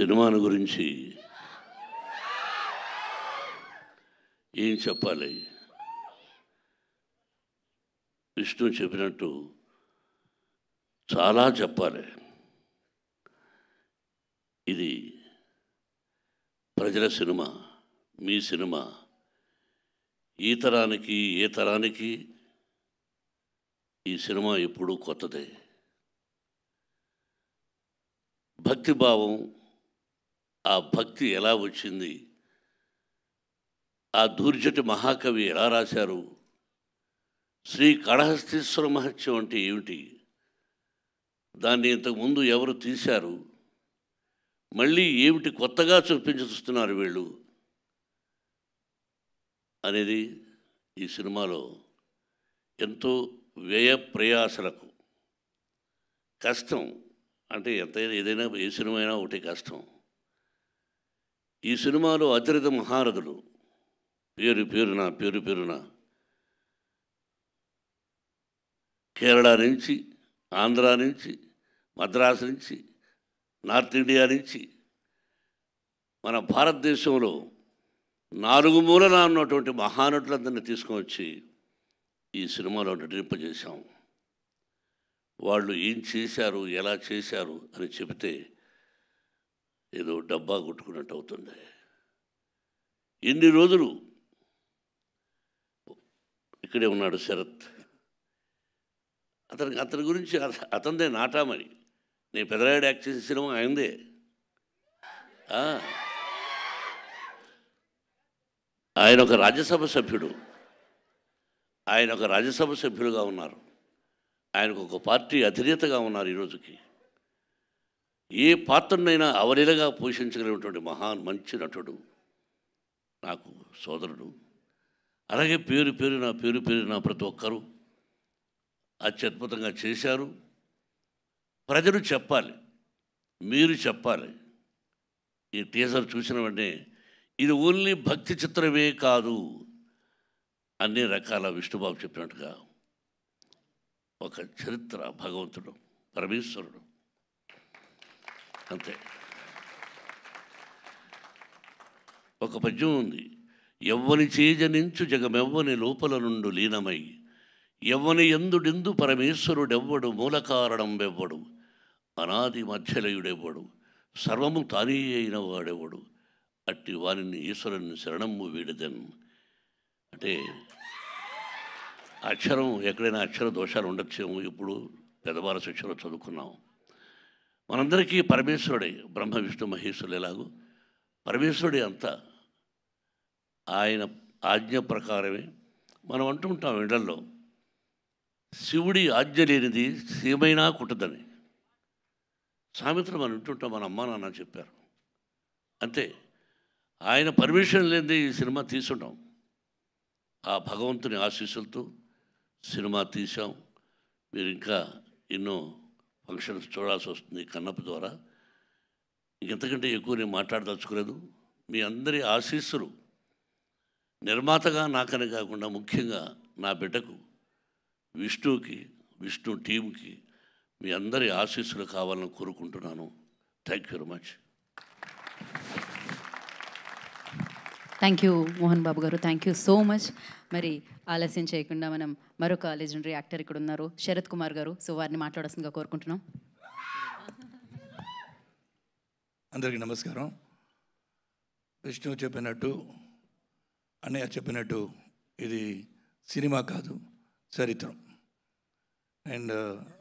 సినిమాను గురించి ఏం చెప్పాలి? విష్ణు చెప్పినట్టు చాలా చెప్పాలి. ఇది ప్రజల సినిమా, మీ సినిమా. ఈ తరానికి ఏ తరానికి ఈ సినిమా ఎప్పుడూ కొత్తదే. భక్తిభావం, ఆ భక్తి ఎలా వచ్చింది, ఆ దూర్జటి మహాకవి ఎలా రాశారు, శ్రీ కాళహస్తీశ్వర మహత్యం అంటే ఏమిటి, దాన్ని ఇంతకుముందు ఎవరు తీశారు, మళ్ళీ ఏమిటి కొత్తగా చూస్తున్నారు వీళ్ళు అనేది ఈ సినిమాలో ఎంతో వ్యయ ప్రయాసలకు కష్టం అంటే ఎంతైనా ఏదైనా ఏ సినిమా అయినా ఒకటి కష్టం. ఈ సినిమాలో అతిరథ మహారథులు పేరు పేరున కేరళ నుంచి, ఆంధ్ర నుంచి, మద్రాసు నుంచి, నార్త్ ఇండియా నుంచి మన భారతదేశంలో 4 మూలన ఉన్నటువంటి మహానటులందరినీ తీసుకువచ్చి ఈ సినిమాలో నటింపజేశాం. వాళ్ళు ఏం చేశారు, ఎలా చేశారు అని చెబితే ఏదో డబ్బా కొట్టుకున్నట్టు అవుతుంది. ఇన్ని రోజులు ఇక్కడే ఉన్నాడు శరత్. అతని గురించి అతనిదే నాటామని. నేను పెదరాయుడు యాక్ట్ చేసే సినిమా ఆయనదే. ఆయన ఒక రాజ్యసభ సభ్యుడుగా ఉన్నారు. ఆయనకు ఒక పార్టీ అధినేతగా ఉన్నారు. ఈరోజుకి ఏ పాత్రనైనా అవలీలగా పోషించగలిగినటువంటి మంచి నటుడు, నాకు సోదరుడు. అలాగే పేరు పేరున ప్రతి ఒక్కరూ అత్యద్భుతంగా చేశారు. ప్రజలు చెప్పాలి, మీరు చెప్పాలి. ఈ టీజర్ చూసిన వెంటనే ఇది ఓన్లీ భక్తి చిత్రమే కాదు, అన్ని రకాల విష్ణుబాబు చెప్పినట్టుగా ఒక చరిత్ర, భగవంతుడు, పరమేశ్వరుడు, అంతే. ఒక పద్యం ఉంది, ఎవ్వని చేజనించు జగమెవ్వని లోపల నుండు లీనమై ఎవ్వని ఎందుడెందు పరమేశ్వరుడెవ్వడు మూల కారణం వెవ్వడు అనాది మధ్యలయుడెవ్వడు సర్వము తానే అయిన వాడెవ్వడు అట్టి వారిని ఈశ్వరుని శరణము వీడదన్. అంటే అక్షరం ఎక్కడైనా అక్షర దోషాలు ఉండొచ్చేమో. ఇప్పుడు పెద్దవార శిక్షలో చదువుకున్నాం. మనందరికీ పరమేశ్వరుడే, బ్రహ్మ విష్ణు మహేశ్వరులు ఎలాగో పరమేశ్వరుడే అంతా. ఆయన ఆజ్ఞ ప్రకారమే మనం అంటుంటాం ఇళ్లలో, శివుడి ఆజ్ఞ లేనిది సీమైనా కుట్టదని. సామెతలు మనం వింటుంటాం, మన అమ్మా నాన్న చెప్పారు. అంతే, ఆయన పర్మిషన్ లేనిదే ఈ సినిమా తీసుంటాం. ఆ భగవంతుని ఆశీస్సులతో సినిమా తీసాం. మీరు ఇంకా ఎన్నో ఫంక్షన్స్ చూడాల్సి వస్తుంది కన్నప్ప ద్వారా. ఇంకెంతకంటే ఎక్కువ నేను మాట్లాడదలుచుకోలేదు. మీ అందరి ఆశీస్సులు నిర్మాతగా నాకనే కాకుండా ముఖ్యంగా నా బిడ్డకు విష్ణుకి, విష్ణు టీంకి మీ అందరి ఆశీస్సులు కావాలని కోరుకుంటున్నాను. Thank you very much. Thank you Mohan Babu గారు, థ్యాంక్ యూ సో మచ్. మరి ఆలస్యం చేయకుండా మనం మరొక లెజెండరీ యాక్టర్ ఇక్కడ ఉన్నారు, శరత్ కుమార్ గారు. సో వారిని మాట్లాడాల్సిందిగా కోరుకుంటున్నాం. అందరికీ నమస్కారం. విష్ణు చెప్పినట్టు, అన్నయ్య చెప్పినట్టు ఇది సినిమా కాదు, చరిత్రం. And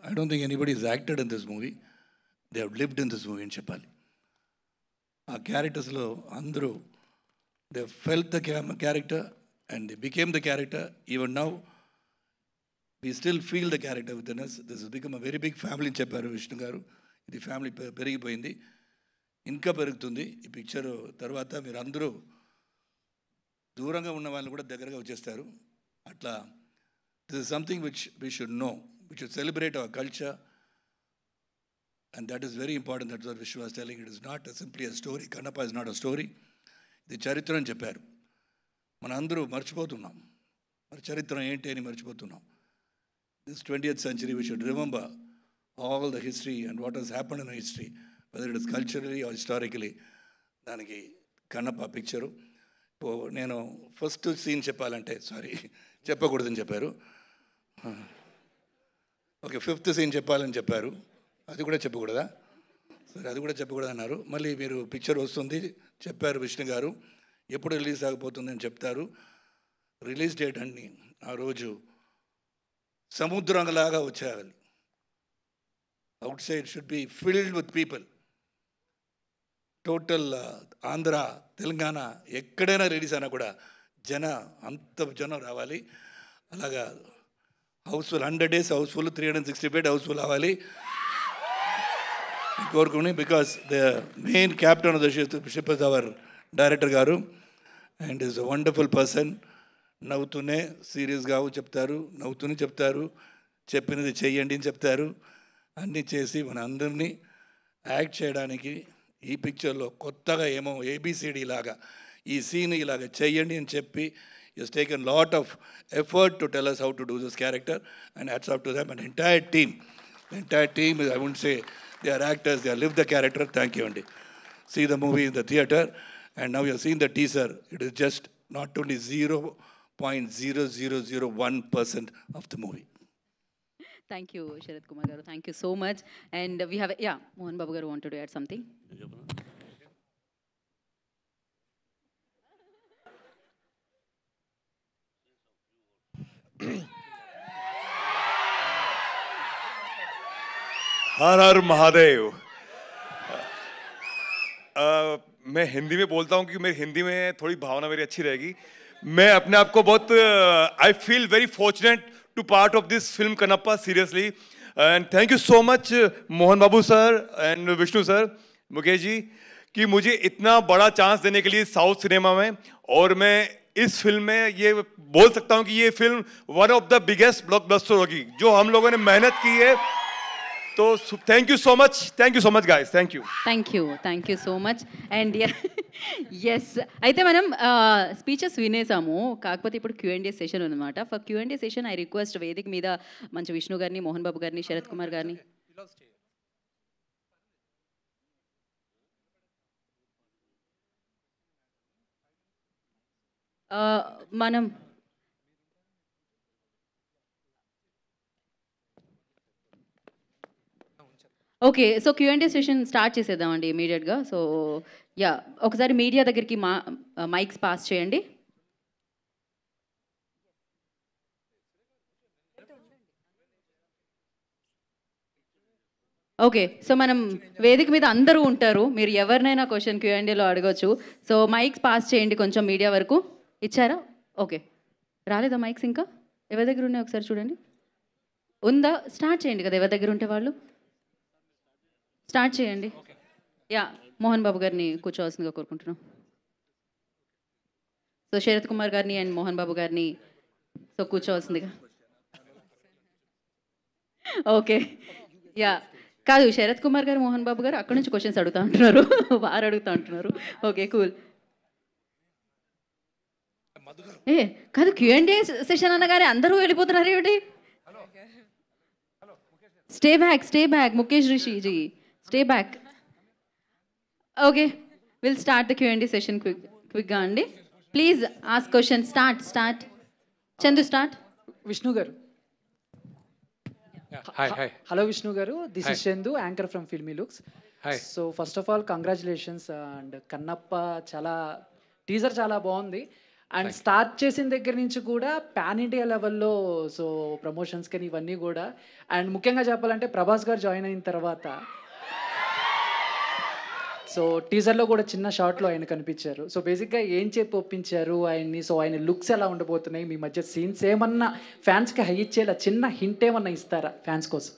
I don't think anybody is acted in this movie, they have lived in this movie అని చెప్పాలి. ఆ క్యారెక్టర్స్లో అందరూ they felt the character and they became the character. Even now we still feel the character within us. This has become a very big family అని చెప్పారు విష్ణు గారు. ఇది family పెరిగిపోయింది, ఇంకా పెరుగుతుంది. ఈ పిక్చర్ తర్వాత మీరు అందరూ దూరంగా ఉన్న వాళ్ళు కూడా దగ్గరగా వచ్చేస్తారు. అట్లా this is something which we should know, we should celebrate our culture, and that is very important. That's what Vishnu was telling. It is not simply a story. Kannappa is not a story, ఇది చరిత్ర అని చెప్పారు. మన అందరూ మర్చిపోతున్నాం, మరి చరిత్ర ఏంటి అని మర్చిపోతున్నాం. This 20th century we should remember all the history and what has happened in history, whether it is culturally or historically. దానికి కన్నప్ప పిక్చరు. నేను ఫస్ట్ సీన్ చెప్పాలంటే, సారీ చెప్పకూడదని చెప్పారు. ఓకే, 5th సీన్ చెప్పాలని చెప్పారు, అది కూడా చెప్పకూడదా? సరే, అది కూడా చెప్పకూడదు అన్నారు. మళ్ళీ మీరు పిక్చర్ వస్తుంది చెప్పారు విష్ణు గారు, ఎప్పుడు రిలీజ్ ఆగిపోతుందని చెప్తారు. రిలీజ్ డేట్ అన్ని ఆ రోజు సముద్రంలాగా వచ్చేయాలి. Out side should be filled with people. Total Andhra, Telangana ఎక్కడైనా రిలీజ్ అయినా కూడా అంత జనం రావాలి. అలాగా హౌస్ఫుల్, 100 days హౌస్ఫుల్, 365 హౌస్ఫుల్ అవ్వాలి కోరుకుని. Because the main captain of the ship is our director గారు, and is a wonderful person. నవ్వుతూనే సీరియస్గా చెప్తారు, నవ్వుతూనే చెప్తారు, చెప్పినది చెయ్యండి అని చెప్తారు. అన్నీ చేసి మన అందరినీ యాక్ట్ చేయడానికి ఈ పిక్చర్లో కొత్తగా ఏమో ఏబిసిడి లాగా ఈ సీన్ ఇలాగ చెయ్యండి అని చెప్పి has taken lot of effort to tell us how to do this character, and hats off to them and entire team. The entire team, I wouldn't say they are actors, they have lived the character. Thank you, Andy. See the movie in the theater, and now you have seen the teaser. It is just not only 0.0001% of the movie. Thank you Sarath Kumar గారు, thank you so much. And we have Mohan Babu గారు wanted to add something. Hara Hara Mahadev. मैं हिंदी में बोलता हूँ क्योंकि मेरी हिंदी में थोड़ी भावना मेरी अच्छी रहेगी. मैं अपने आप को बहुत I feel very fortunate to part of this film Kannappa, seriously. And thank you so much Mohan Babu sir and Vishnu sir, Mukesh ji, कि मुझे इतना बड़ा चांस देने के लिए साउथ सिनेमा में. और मैं इस फिल्म में ये बोल सकता हूँ कि ये film one of the biggest blockbuster होगी जो हम लोगों ने मेहनत की है. तो thank you so much guys, thank you so much. And yes, అయితే మనం స్పీచెస్ వినేసాము, కాకపోతే ఇప్పుడు Q&A సెషన్ ఉందన్నమాట. For Q&A session I request వేదిక మీద మంచి విష్ణు గారిని, మోహన్ బాబు గారిని, శరత్ కుమార్ గారిని. మనం okay, so Q&A session start చేసేద్దామండి ఇమీడియట్గా. సో ఒకసారి మీడియా దగ్గరికి మైక్స్ పాస్ చేయండి. ఓకే, సో మనం వేదిక మీద అందరూ ఉంటారు, మీరు ఎవరినైనా క్వశ్చన్ Q&Aలో అడగవచ్చు. సో మైక్స్ పాస్ చేయండి కొంచెం మీడియా వరకు. ఇచ్చారా? ఓకే, రాలేదా మైక్స్? ఇంకా ఎవరి దగ్గర ఉన్నాయి ఒకసారి చూడండి. ఉందా? స్టార్ట్ చేయండి కదా, ఎవరి దగ్గర ఉంటే వాళ్ళు స్టార్ట్ చేయండి. మోహన్ బాబు గారిని కూర్చోవాల్సిందిగా కోరుకుంటున్నాం. సో శరత్ కుమార్ గారిని అండ్ మోహన్ బాబు గారిని సో కూర్చోవాల్సిందిగా. ఓకే, కాదు, శరత్ కుమార్ గారు, మోహన్ బాబు గారు అక్కడ నుంచి క్వశ్చన్స్ అడుగుతూ ఉంటున్నారు, వారు అడుగుతూ ఉంటున్నారు. Okay, cool. కాదు, Q&A సెషన్ అనగానే అందరూ వెళ్ళిపోతున్నారు ఏమిటి? Stay back Mukesh Rishi ji, stay back. Okay, will start the Q&A session క్విక్గా అండి. Please ask question. Start Chandu, start. Vishnu garu. Hello Vishnu garu, this is Chandu, anchor from Filmy Looks. So first of all congratulations. And Kannappa teaser చాలా బాగుంది. And start చేసిన దగ్గర నుంచి కూడా pan India లెవెల్లో so promotions కానీ ఇవన్నీ కూడా. అండ్ ముఖ్యంగా చెప్పాలంటే ప్రభాస్ గారు జాయిన్ అయిన తర్వాత సో టీజర్లో కూడా చిన్న షార్ట్లో ఆయన కనిపించారు. సో బేసిక్గా ఏం చెప్పి ఒప్పించారు ఆయన్ని? సో ఆయన లుక్స్ ఎలా ఉండబోతున్నాయి? మీ మధ్య సీన్స్ ఏమన్నా ఫ్యాన్స్కి హై ఇచ్చేలా చిన్న హింట్ ఏమన్నా ఇస్తారా ఫ్యాన్స్ కోసం?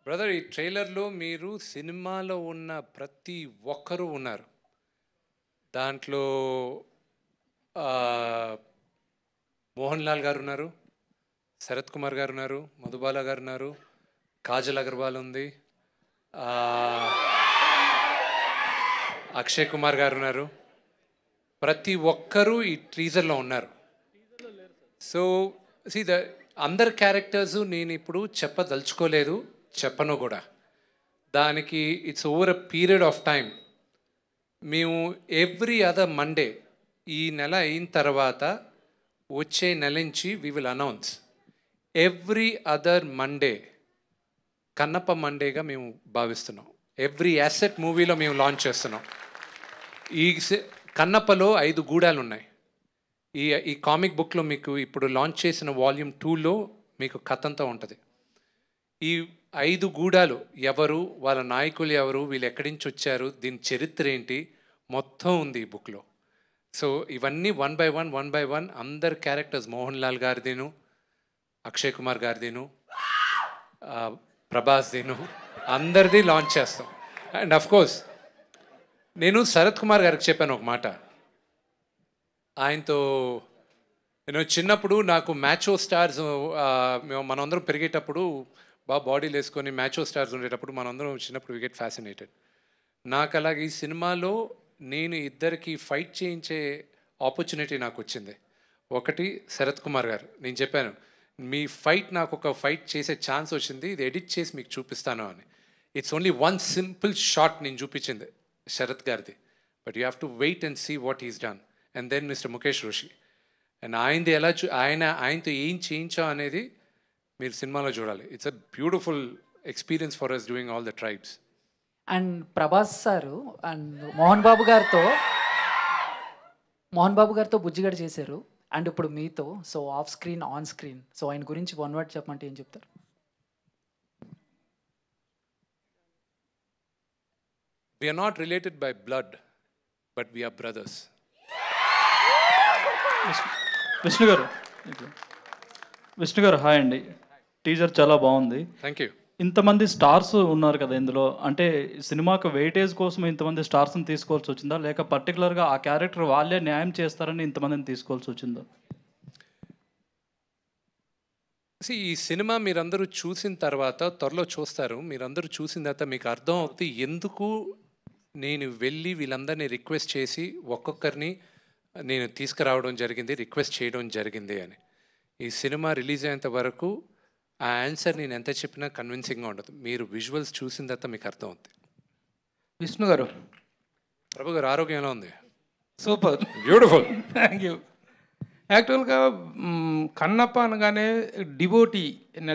బ్రదర్, ఈ ట్రైలర్లో మీరు సినిమాలో ఉన్న ప్రతి ఒక్కరూ ఉన్నారు. దాంట్లో మోహన్ లాల్ గారు ఉన్నారు, శరత్ కుమార్ గారు ఉన్నారు, మధుబాల గారు ఉన్నారు, కాజల్ అగర్వాల్ ఉంది, అక్షయ్ కుమార్ గారు ఉన్నారు. ప్రతి ఒక్కరూ ఈ టీజర్లో ఉన్నారు. సో అందరి క్యారెక్టర్స్ నేను ఇప్పుడు చెప్పదలుచుకోలేదు, చెప్పను కూడా. దానికి it's over a period of time. మేము ఎవ్రీ అదర్ మండే, ఈ నెల అయిన తర్వాత వచ్చే నెల నుంచి we will announce every other Monday Kannappa మండేగా మేము భావిస్తున్నాం. ఎవ్రీ యాసెట్ మూవీలో మేము లాంచ్ చేస్తున్నాం. ఈ కన్నప్పలో 5 గూడాలు ఉన్నాయి. ఈ కామిక్ బుక్లో మీకు ఇప్పుడు లాంచ్ చేసిన వాల్యూమ్ 2లో మీకు కథ అంతా ఉంటుంది. ఈ 5 గూడాలు ఎవరు, వాళ్ళ నాయకులు ఎవరు, వీళ్ళు ఎక్కడి నుంచి వచ్చారు, దీని చరిత్ర ఏంటి, మొత్తం ఉంది ఈ బుక్లో. సో ఇవన్నీ వన్ బై వన్ అందరు క్యారెక్టర్స్, మోహన్ లాల్ గారిదేను, అక్షయ్ కుమార్ గారిదేను, ప్రభాస్ దేను, అందరిది లాంచ్ చేస్తాం. అండ్ అఫ్కోర్స్ నేను శరత్ కుమార్ గారికి చెప్పాను ఒక మాట. ఆయనతో నేను చిన్నప్పుడు నాకు మ్యాచో స్టార్స్ మనందరం పెరిగేటప్పుడు బాగా బాడీలు వేసుకొని మ్యాచో స్టార్స్ ఉండేటప్పుడు మనందరం చిన్నప్పుడు వి గెట్ ఫ్యాసినేటెడ్. నాకు అలాగే ఈ సినిమాలో నేను ఇద్దరికి ఫైట్ చేయించే ఆపర్చునిటీ నాకు వచ్చింది. ఒకటి శరత్ కుమార్ గారు, నేను చెప్పాను మీ ఫైట్ నాకు ఒక ఫైట్ చేసే ఛాన్స్ వచ్చింది, ఇది ఎడిట్ చేసి మీకు చూపిస్తాను అని. It's only one simple shot నేను చూపించింది శరత్ గారిది, but you have to wait and see what is done. And then mister Mukesh Roshi and ఆయనది ఎలా ఆయనతో ఏం చేయించాం అనేది మీరు సినిమాలో చూడాలి. It's a beautiful experience for us doing all the tribes. And Prabhas sir and Mohan Babu గారితో బుజ్జిగడ చేశారు, అండ్ ఇప్పుడు మీతో. So off screen on screen, so ఆయన గురించి వన్ వర్డ్ చెప్పమంటే ఏం చెప్తారు? We are not related by blood, but we are brothers. Vishnu గారు హాయ్ అండి. టీజర్ చాలా బాగుంది. Thank you. ఇంతమంది స్టార్స్ ఉన్నారు కదా ఇందులో, అంటే సినిమాకు వెయిటేజ్ కోసం ఇంతమంది స్టార్స్ని తీసుకోవాల్సి వచ్చిందా, లేక పర్టికులర్గా ఆ క్యారెక్టర్ వాళ్ళే న్యాయం చేస్తారని ఇంతమందిని తీసుకోవాల్సి వచ్చిందా? ఈ సినిమా మీరందరూ చూసిన తర్వాత, త్వరలో చూస్తారు, మీరందరూ చూసిన తర్వాత మీకు అర్థం అవుతుంది ఎందుకు నేను వెళ్ళి వీళ్ళందరినీ రిక్వెస్ట్ చేసి ఒక్కొక్కరిని నేను తీసుకురావడం జరిగింది, రిక్వెస్ట్ చేయడం జరిగింది అని. ఈ సినిమా రిలీజ్ అయ్యేంత వరకు ఆ ఆన్సర్ నేను ఎంత చెప్పినా కన్విన్సింగ్గా ఉండదు. మీరు విజువల్స్ చూసిన తర్వాత మీకు అర్థం అవుతుంది. విష్ణు గారు, ప్రభు గారు ఆరోగ్యం ఎలా ఉంది? Super, beautiful. Thank you. యాక్చువల్గా కన్నప్ప అనగానే డివోటీ,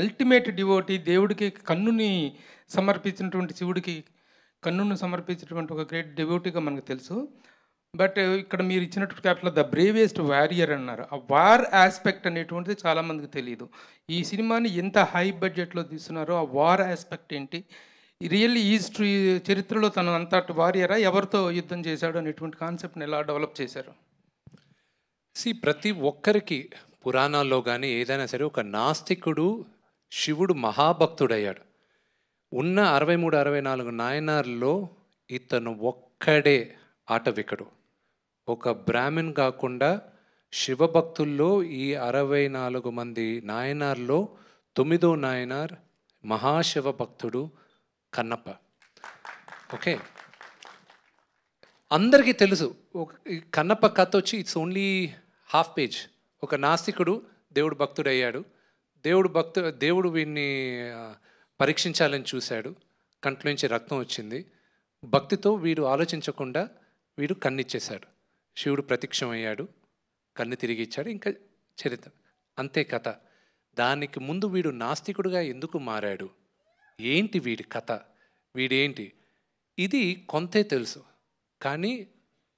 అల్టిమేట్ డివోటీ, దేవుడికి కన్నుని సమర్పించినటువంటి, శివుడికి కన్నుని సమర్పించినటువంటి ఒక గ్రేట్ డివోటీగా మనకు తెలుసు. బట్ ఇక్కడ మీరు ఇచ్చినటువంటి క్యాప్షన్ ద బ్రేవెస్ట్ వారియర్ అన్నారు. ఆ వార్ ఆస్పెక్ట్ అనేటువంటిది చాలామందికి తెలియదు. ఈ సినిమాని ఎంత హై బడ్జెట్లో తీస్తున్నారో ఆ వార్ ఆస్పెక్ట్ ఏంటి, రియల్లీ హిస్టరీ చరిత్రలో తను అంతటి వారియరా, ఎవరితో యుద్ధం చేశాడు అనేటువంటి కాన్సెప్ట్ని ఎలా డెవలప్ చేశారు? ప్రతి ఒక్కరికి పురాణాల్లో కానీ ఏదైనా సరే ఒక నాస్తికుడు శివుడు మహాభక్తుడయ్యాడు. ఉన్న 63-64 నాయనార్లో ఇతను ఒక్కడే ఆటవికడు. ఒక బ్రాహ్మణ్ కాకుండా శివభక్తుల్లో ఈ 64 మంది నాయనార్లో 9వ నాయనార్ మహాశివ భక్తుడు కన్నప్ప. ఓకే, అందరికీ తెలుసు. కన్నప్ప కథ వచ్చి ఇట్స్ ఓన్లీ హాఫ్ పేజ్. ఒక నాస్తికుడు దేవుడు భక్తుడయ్యాడు, దేవుడు వీడిని పరీక్షించాలని చూశాడు, కంట్లోంచి రక్తం వచ్చింది, భక్తితో వీడు ఆలోచించకుండా వీడు కన్నిచ్చేశాడు, శివుడు ప్రత్యక్షమయ్యాడు, కన్ను తిరిగి ఇచ్చాడు, ఇంకా చరిత్ర అంతే కథ. దానికి ముందు వీడు నాస్తికుడుగా ఎందుకు మారాడు, ఏంటి వీడి కథ, వీడేంటి, ఇది కొంతే తెలుసు. కానీ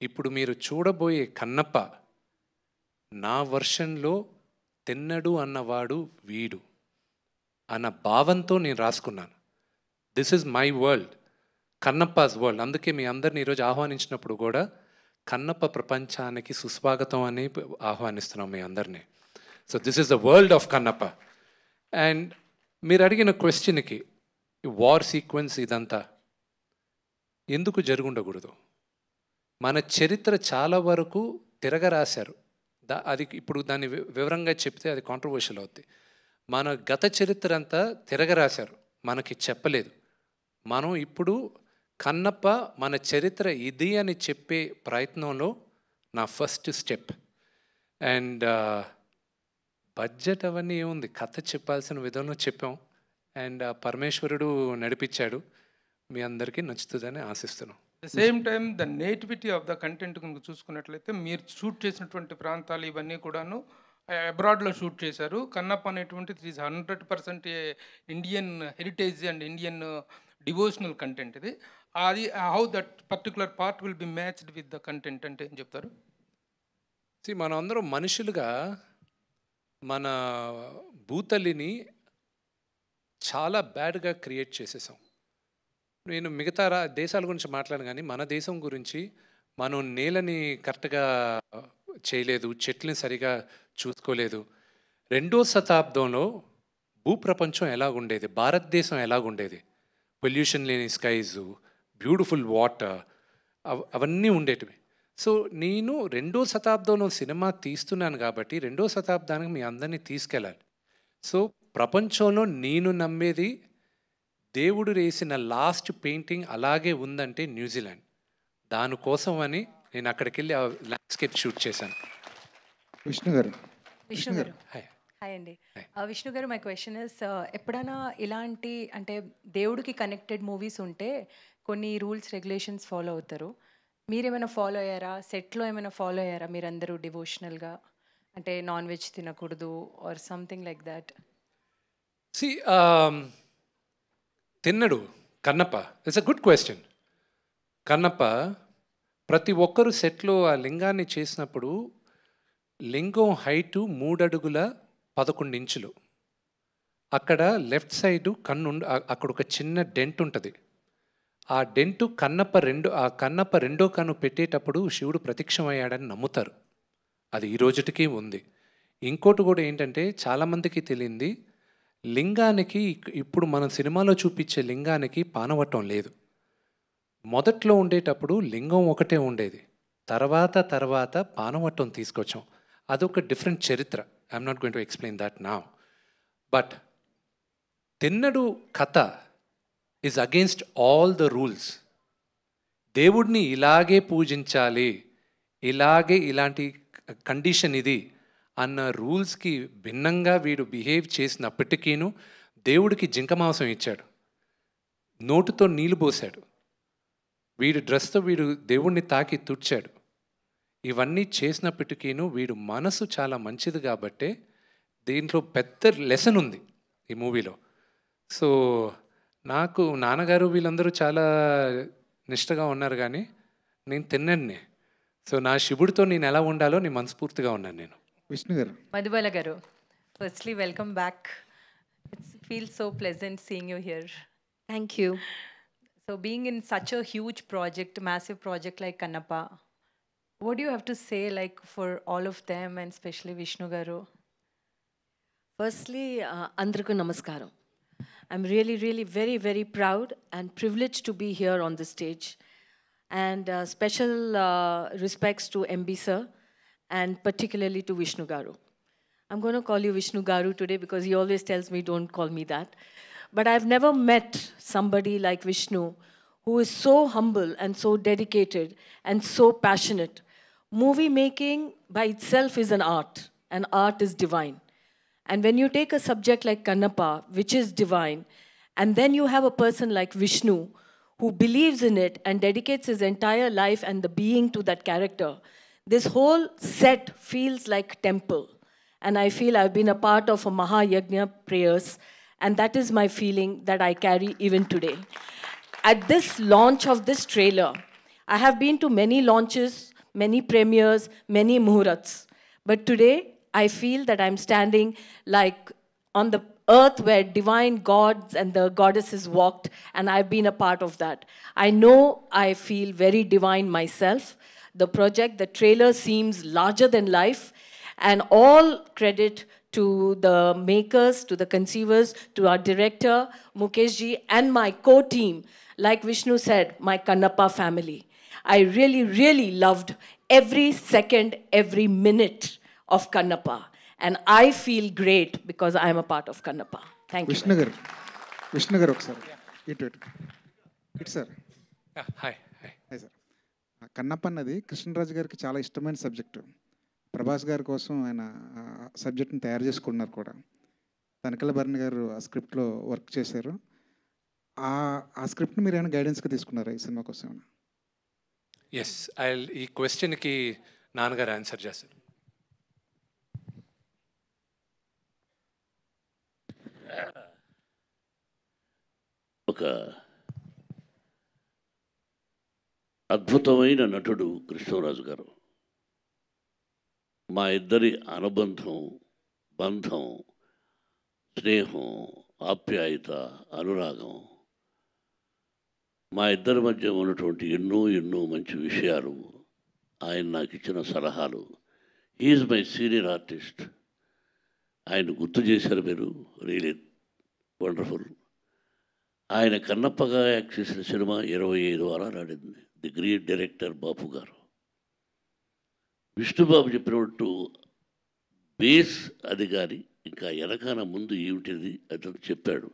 ఇప్పుడు మీరు చూడబోయే కన్నప్ప నా వర్షన్లో తిన్నడు అన్నవాడు వీడు అన్న భావంతో నేను రాసుకున్నాను. This is my world, Kannappa's world. అందుకే మీ అందరిని ఈరోజు ఆహ్వానించినప్పుడు కూడా కన్నప్ప ప్రపంచానికి సుస్వాగతం అని ఆహ్వానిస్తున్నాం మీ అందరినీ. So this is the world of Kannappa. And మీరు అడిగిన క్వశ్చన్కి వార్ సీక్వెన్స్ ఇదంతా ఎందుకు జరుగుండకూడదు? మన చరిత్ర చాలా వరకు తిరగరాశారు. అది ఇప్పుడు దాన్ని వివరంగా చెప్తే అది కాంట్రవర్షియల్ అవుద్ది. మన గత చరిత్ర అంతా తిరగరాశారు, మనకి చెప్పలేదు. మనం ఇప్పుడు కన్నప్ప మన చరిత్ర ఇది అని చెప్పే ప్రయత్నంలో నా ఫస్ట్ స్టెప్. అండ్ బడ్జెట్ అవన్నీ ఏముంది, కథ చెప్పాల్సిన విధంలో చెప్పాం. అండ్ పరమేశ్వరుడు నడిపించాడు, మీ అందరికీ నచ్చుతుందని ఆశిస్తున్నాం. The same time the nativity of the content కనుక చూసుకున్నట్లయితే మీరు షూట్ చేసినటువంటి ప్రాంతాలు ఇవన్నీ కూడాను అబ్రాడ్లో షూట్ చేశారు. కన్నప్ప అనేటువంటిది is 100% Indian heritage and Indian devotional content ఇది. అది how that particular part will be matched with the content అంటే ఏం చెప్తారు? మనం అందరం మనుషులుగా మన భూతల్లిని చాలా బ్యాడ్గా క్రియేట్ చేసేసాం. నేను మిగతా దేశాల గురించి మాట్లాడను, కానీ మన దేశం గురించి మనం నేలని కరెక్ట్గా చేయలేదు, చెట్లని సరిగా చూసుకోలేదు. 2వ శతాబ్దంలో భూప్రపంచం ఎలాగుండేది, భారతదేశం ఎలాగుండేది, పొల్యూషన్ లేని స్కైస్, బ్యూటిఫుల్ వాటర్, అవన్నీ ఉండేటివి. సో నేను 2వ శతాబ్దంలో సినిమా తీస్తున్నాను కాబట్టి 2వ శతాబ్దానికి మీ అందరినీ తీసుకెళ్ళాలి. సో ప్రపంచంలో నేను నమ్మేది దేవుడు వేసిన లాస్ట్ పెయింటింగ్ అలాగే ఉందంటే న్యూజిలాండ్. దానికోసం అని నేను అక్కడికి వెళ్ళి ఆ ల్యాండ్స్కేప్ షూట్ చేశాను. విష్ణు గారు హాయ్. హాయ్ అండి. విష్ణు గారు, మై క్వశ్చన్ ఇస్, ఎప్పుడైనా ఇలాంటి అంటే దేవుడికి కనెక్టెడ్ మూవీస్ ఉంటే కొన్ని రూల్స్ రెగ్యులేషన్స్ ఫాలో అవుతారు. మీరేమైనా ఫాలో అయ్యారా? సెట్లో ఏమైనా ఫాలో అయ్యారా మీరందరూ డివోషనల్గా? అంటే నాన్ వెజ్ తినకూడదు ఆర్ సంథింగ్ లైక్ దాట్. సి Tinnadu Kannappa. It's a good question. Kannappa ప్రతి ఒక్కరు సెట్లో ఆ లింగాన్ని చేసినప్పుడు లింగం హైటు 3 అడుగుల 11 ఇంచులు. అక్కడ లెఫ్ట్ సైడు కన్ను అక్కడ ఒక చిన్న డెంట్ ఉంటుంది. ఆ డెంటు కన్నప్ప రెండో కన్ను పెట్టేటప్పుడు శివుడు ప్రత్యక్షమయ్యాడని నమ్ముతారు. అది ఈ రోజుటికి ఉంది. ఇంకోటి కూడా ఏంటంటే చాలామందికి తెలియంది, లింగానికి ఇప్పుడు మనం సినిమాలో చూపించే లింగానికి పానవట్టం లేదు. మొదట్లో ఉండేటప్పుడు లింగం ఒకటే ఉండేది. తర్వాత పానవట్టం తీసుకొచ్చాం. అదొక డిఫరెంట్ చరిత్ర. I'm not going to explain that now. But Tinnadu కథ is against all the rules. దేవుడిని ఇలాగే పూజించాలి, ఇలాంటి కండిషన్ ఇది అన్న రూల్స్కి భిన్నంగా వీడు బిహేవ్ చేసినప్పటికీను దేవుడికి జింక మాంసం ఇచ్చాడు, నోటుతో నీళ్లు పోసాడు, వీడు డ్రెస్తో వీడు దేవుణ్ణి తాకి తుడిచాడు. ఇవన్నీ చేసినప్పటికీను వీడు మనసు చాలా మంచిది కాబట్టే దీంట్లో పెద్ద లెసన్ ఉంది ఈ మూవీలో. సో నాకు నాన్నగారు వీళ్ళందరూ చాలా నిష్టగా ఉన్నారు, కానీ నేను తిన్నాను. సో నా శివుడితో నేను ఎలా ఉండాలో నేను మనస్ఫూర్తిగా ఉన్నాను నేను. విష్ణు గారు. మధుబాల గారు, firstly welcome back. It's feel so pleasant seeing you here. Thank you. So being in such a huge project, massive project like Kannappa, what do you have to say like for all of them and especially Vishnu Garu? Firstly, Andraku Namaskaram. I'm really very proud and privileged to be here on the stage. And special respects to MB sir and particularly to Vishnu Garu. I'm going to call you Vishnu Garu today because he always tells me don't call me that. But I've never met somebody like Vishnu who is so humble and so dedicated and so passionate. Movie making by itself is an art, and art is divine. And when you take a subject like Kannappa, which is divine, and then you have a person like Vishnu who believes in it and dedicates his entire life and the being to that character, this whole set feels like temple. And I feel I've been a part of a Mahayagna prayers, and that is my feeling that I carry even today. At this launch of this trailer, I have been to many launches, many premieres, many muhurats. But today, I feel that I'm standing like on the earth where divine gods and the goddesses walked, and I've been a part of that. I know I feel very divine myself. The project, the trailer seems larger than life, and all credit to the makers, to the conceivers, to our director, Mukesh ji, and my co-team, like Vishnu said, my Kannappa family. I really loved every second, every minute of Kannappa. And I feel great because I am a part of Kannappa. Thank you. Vishnu garu ఒకసారి ఇటు sir. Hi sir. Kannappa అన్నది కృష్ణరాజు గారికి చాలా ఇష్టమైన subject. Prabhas గారి కోసం ఆయన సబ్జెక్ట్ని తయారు చేసుకున్నారు కూడా. తనకల భరణి గారు ఆ స్క్రిప్ట్లో వర్క్ చేశారు. ఆ స్క్రిప్ట్ని మీరు ఏమైనా గైడెన్స్గా తీసుకున్నారా ఈ సినిమా కోసం? ఎస్, ఈ క్వశ్చన్కి నాన్నగారు ఆన్సర్ చేస్తారు. ఒక అద్భుతమైన నటుడు కృష్ణరాజు గారు. మా ఇద్దరి అనుబంధం, బంధం, స్నేహం, ఆప్యాయత, అనురాగం, మా ఇద్దరి మధ్య ఉన్నటువంటి ఎన్నో మంచి విషయాలు, ఆయన నాకు ఇచ్చిన సలహాలు. He's my senior artist. ఆయన గుర్తు చేశారు మీరు, రియలీ వండర్ఫుల్. ఆయన కన్నప్పగా యాక్ట్ చేసిన సినిమా 25 వారాలు ఆడింది. ది గ్రేట్ డైరెక్టర్ బాపు గారు. విష్ణుబాబు చెప్పినట్టు బేస్ అది కానీ ఇంకా వెనకాల ముందు ఏమిటిది అతను చెప్పాడు.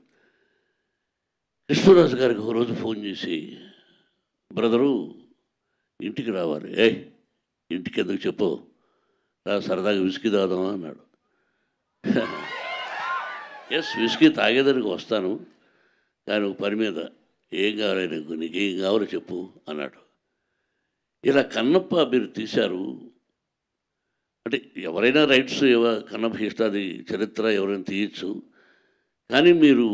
కృష్ణరాజు గారికి ఒక రోజు ఫోన్ చేసి, బ్రదరు ఇంటికి రావాలి. ఇంటికి ఎందుకు చెప్పు, రా సరదాగా విస్కీ తాగుదామా అన్నాడు. ఎస్, విస్కీ తాగేదానికి వస్తాను, కానీ ఒక పని మీద, ఏం కావాలి నీకేం కావాలో చెప్పు అన్నాడు. ఇలా కన్నప్ప మీరు తీశారు అంటే ఎవరైనా రైట్స్ కన్నప్ప హిస్టరీ చరిత్ర ఎవరైనా తీయచ్చు, కానీ మీరు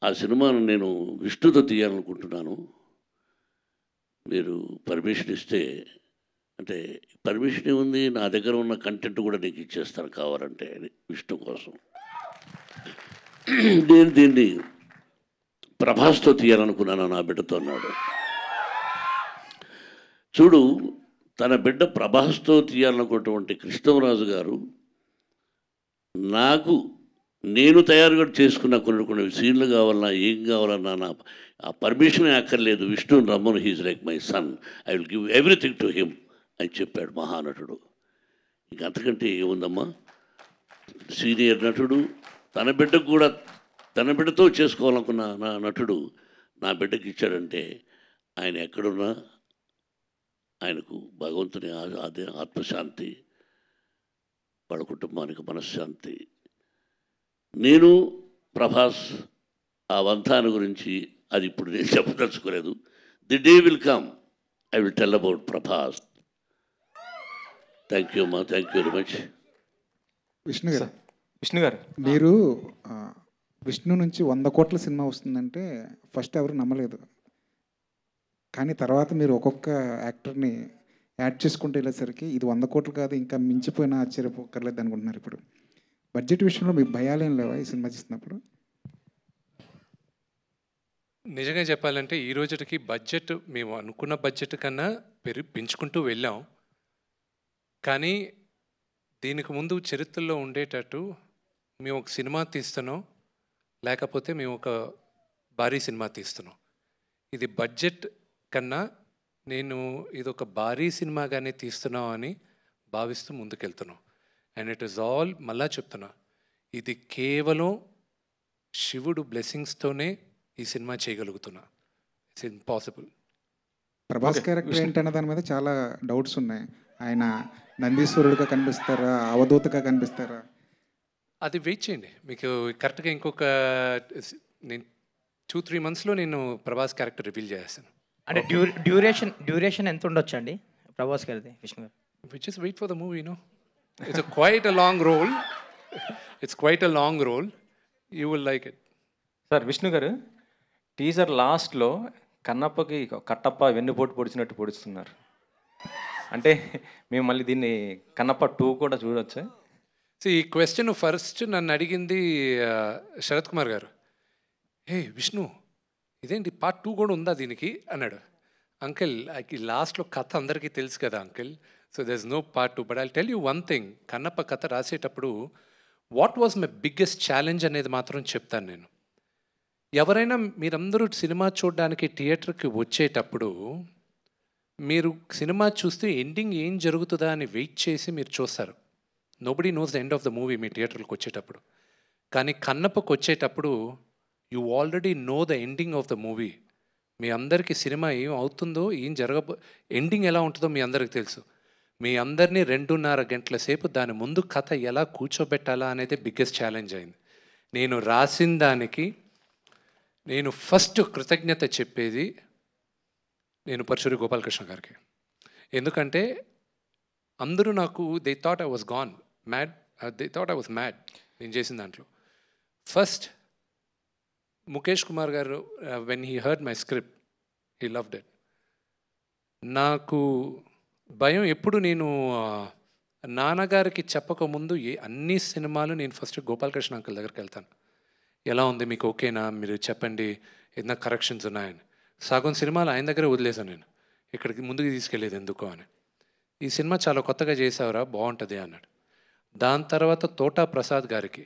ఆ సినిమాను నేను విష్ణుతో తీయాలనుకుంటున్నాను, మీరు పర్మిషన్ ఇస్తే, అంటే పర్మిషన్ ఏముంది, నా దగ్గర ఉన్న కంటెంట్ కూడా నీకు ఇచ్చేస్తాను కావాలంటే అని విష్ణు కోసం. నేను దీన్ని ప్రభాస్తో తీయాలనుకున్నాను, నా బిడ్డతో అన్నాడు. చూడు, తన బిడ్డ ప్రభాస్తో తీయాలనుకున్నటువంటి కృష్ణరాజు గారు నేను తయారుగా చేసుకున్న కొన్ని సీన్లు కావాలన్నా ఏం కావాలన్నా నా ఆ పర్మిషన్ అక్కర్లేదు, విష్ణుని రమ్మను, he's like my son, I will give everything to him అని చెప్పాడు మహానటుడు. ఇంక అంతకంటే ఏముందమ్మా, సీనియర్ నటుడు తన బిడ్డకు కూడా తన బిడ్డతో చేసుకోవాలనుకున్న నా నటుడు నా బిడ్డకి ఇచ్చాడంటే ఆయన ఎక్కడున్నా ఆయనకు భగవంతుని ఆత్మశాంతి, వాళ్ళ కుటుంబానికి మనశ్శాంతి. నేను ప్రభాస్ ఆ వంతాన్ని గురించి అది ఇప్పుడు నేను చెప్పదలుచుకోలేదు. The day will come, I will tell about Prabhas. Thank you అమ్మా, thank you very much. Vishnu గారు మీరు విష్ణు నుంచి 100 కోట్ల సినిమా వస్తుందంటే ఫస్ట్ ఎవరు నమ్మలేదు, కానీ తర్వాత మీరు ఒక్కొక్క యాక్టర్ని యాడ్ చేసుకుంటూ వెళ్ళేసరికి ఇది 100 కోట్లు కాదు, ఇంకా మించిపోయినా ఆశ్చర్యపోకర్లేదు అనుకుంటున్నారు. ఇప్పుడు బడ్జెట్ విషయంలో మీకు భయాలేం లేవా ఈ సినిమా చేసినప్పుడు? నిజంగా చెప్పాలంటే ఈ రోజుకి బడ్జెట్ మేము అనుకున్న బడ్జెట్ కన్నా పెంచుకుంటూ వెళ్ళాం. కానీ దీనికి ముందు చరిత్రలో ఉండేటట్టు మేము ఒక సినిమా తీస్తున్నాం, లేకపోతే మేము ఒక భారీ సినిమా తీస్తున్నాం. ఇది బడ్జెట్ కన్నా నేను ఇది ఒక భారీ సినిమాగానే తీస్తున్నాం అని భావిస్తూ ముందుకెళ్తున్నాం. అండ్ ఇట్ ఈస్ ఆల్, మళ్ళా చెప్తున్నా, ఇది కేవలం శివుడు బ్లెస్సింగ్స్తోనే ఈ సినిమా చేయగలుగుతున్నా. It's impossible. ప్రభాస్ క్యారెక్టర్ ఏంటన్న దాని మీద చాలా డౌట్స్ ఉన్నాయి. ఆయన నందీశ్వరుడిగా కనిపిస్తారా, అవధూతగా కనిపిస్తారా? అది వెయిట్ చేయండి, మీకు కరెక్ట్గా ఇంకొక నేను 2-3 monthsలో నేను ప్రభాస్ క్యారెక్టర్ రివీల్ చేస్తాను. అంటే డ్యూరేషన్ ఎంత ఉండొచ్చు అండి ప్రభాస్ గారిది, విష్ణు గారు? Just wait for the movie, no? It's quite a long role. It's quite a long role. You will like it. Sir, Vishnu గారు టీజర్ లాస్ట్లో కన్నప్పకి కట్టప్ప వెన్నుపోటు పొడిచినట్టు పొడుస్తున్నారు. అంటే మేము మళ్ళీ దీన్ని కన్నప్ప 2 కూడా చూడొచ్చా? సో ఈ క్వశ్చన్ ఫస్ట్ నన్ను అడిగింది శరత్ కుమార్ గారు. విష్ణు, ఇదేంటి పార్ట్ 2 కూడా ఉందా దీనికి అన్నాడు. అంకిల్, లాస్ట్లో కథ అందరికీ తెలుసు కదా uncle, so there is no part 2. But I tell you one thing, Kannappa కథ రాసేటప్పుడు what was my biggest challenge అనేది మాత్రం చెప్తాను నేను. ఎవరైనా మీరందరూ సినిమా చూడడానికి థియేటర్కి వచ్చేటప్పుడు మీరు సినిమా చూస్తే ఎండింగ్ ఏం జరుగుతుందా అని వెయిట్ చేసి మీరు చూస్తారు. Nobody knows the end of the movie మీ థియేటర్కి వచ్చేటప్పుడు. కానీ కన్నప్పకు వచ్చేటప్పుడు you already know the ending of the movie. మీ అందరికీ సినిమా ఏం అవుతుందో, ఏం ఎండింగ్ ఎలా ఉంటుందో మీ అందరికీ తెలుసు. మీ అందరినీ 2.5 గంటల సేపు దాని ముందు కథ ఎలా కూర్చోబెట్టాలా అనేది బిగ్గెస్ట్ ఛాలెంజ్ అయింది. నేను రాసిన దానికి నేను ఫస్ట్ కృతజ్ఞత చెప్పేది నేను పరశురి గోపాలకృష్ణ గారికి. ఎందుకంటే అందరూ నాకు they thought I was gone mad, they thought I was mad నేను చేసిన దాంట్లో. ఫస్ట్ ముఖేష్ కుమార్ గారు, when he heard my script, he loved it. నాకు భయం ఎప్పుడు, నేను నాన్నగారికి చెప్పకముందు అన్ని సినిమాలు నేను ఫస్ట్ గోపాలకృష్ణ అంకుల్ దగ్గరికి వెళ్తాను. ఎలా ఉంది, మీకు ఓకేనా, మీరు చెప్పండి, ఏదైనా కరెక్షన్స్ ఉన్నాయని. సగం సినిమాలు ఆయన దగ్గరే వదిలేసాను నేను, ఇక్కడికి ముందుకు తీసుకెళ్ళేది ఎందుకో అని. ఈ సినిమా చాలా కొత్తగా చేసావురా, బాగుంటుంది అన్నాడు. దాని తర్వాత తోటా ప్రసాద్ గారికి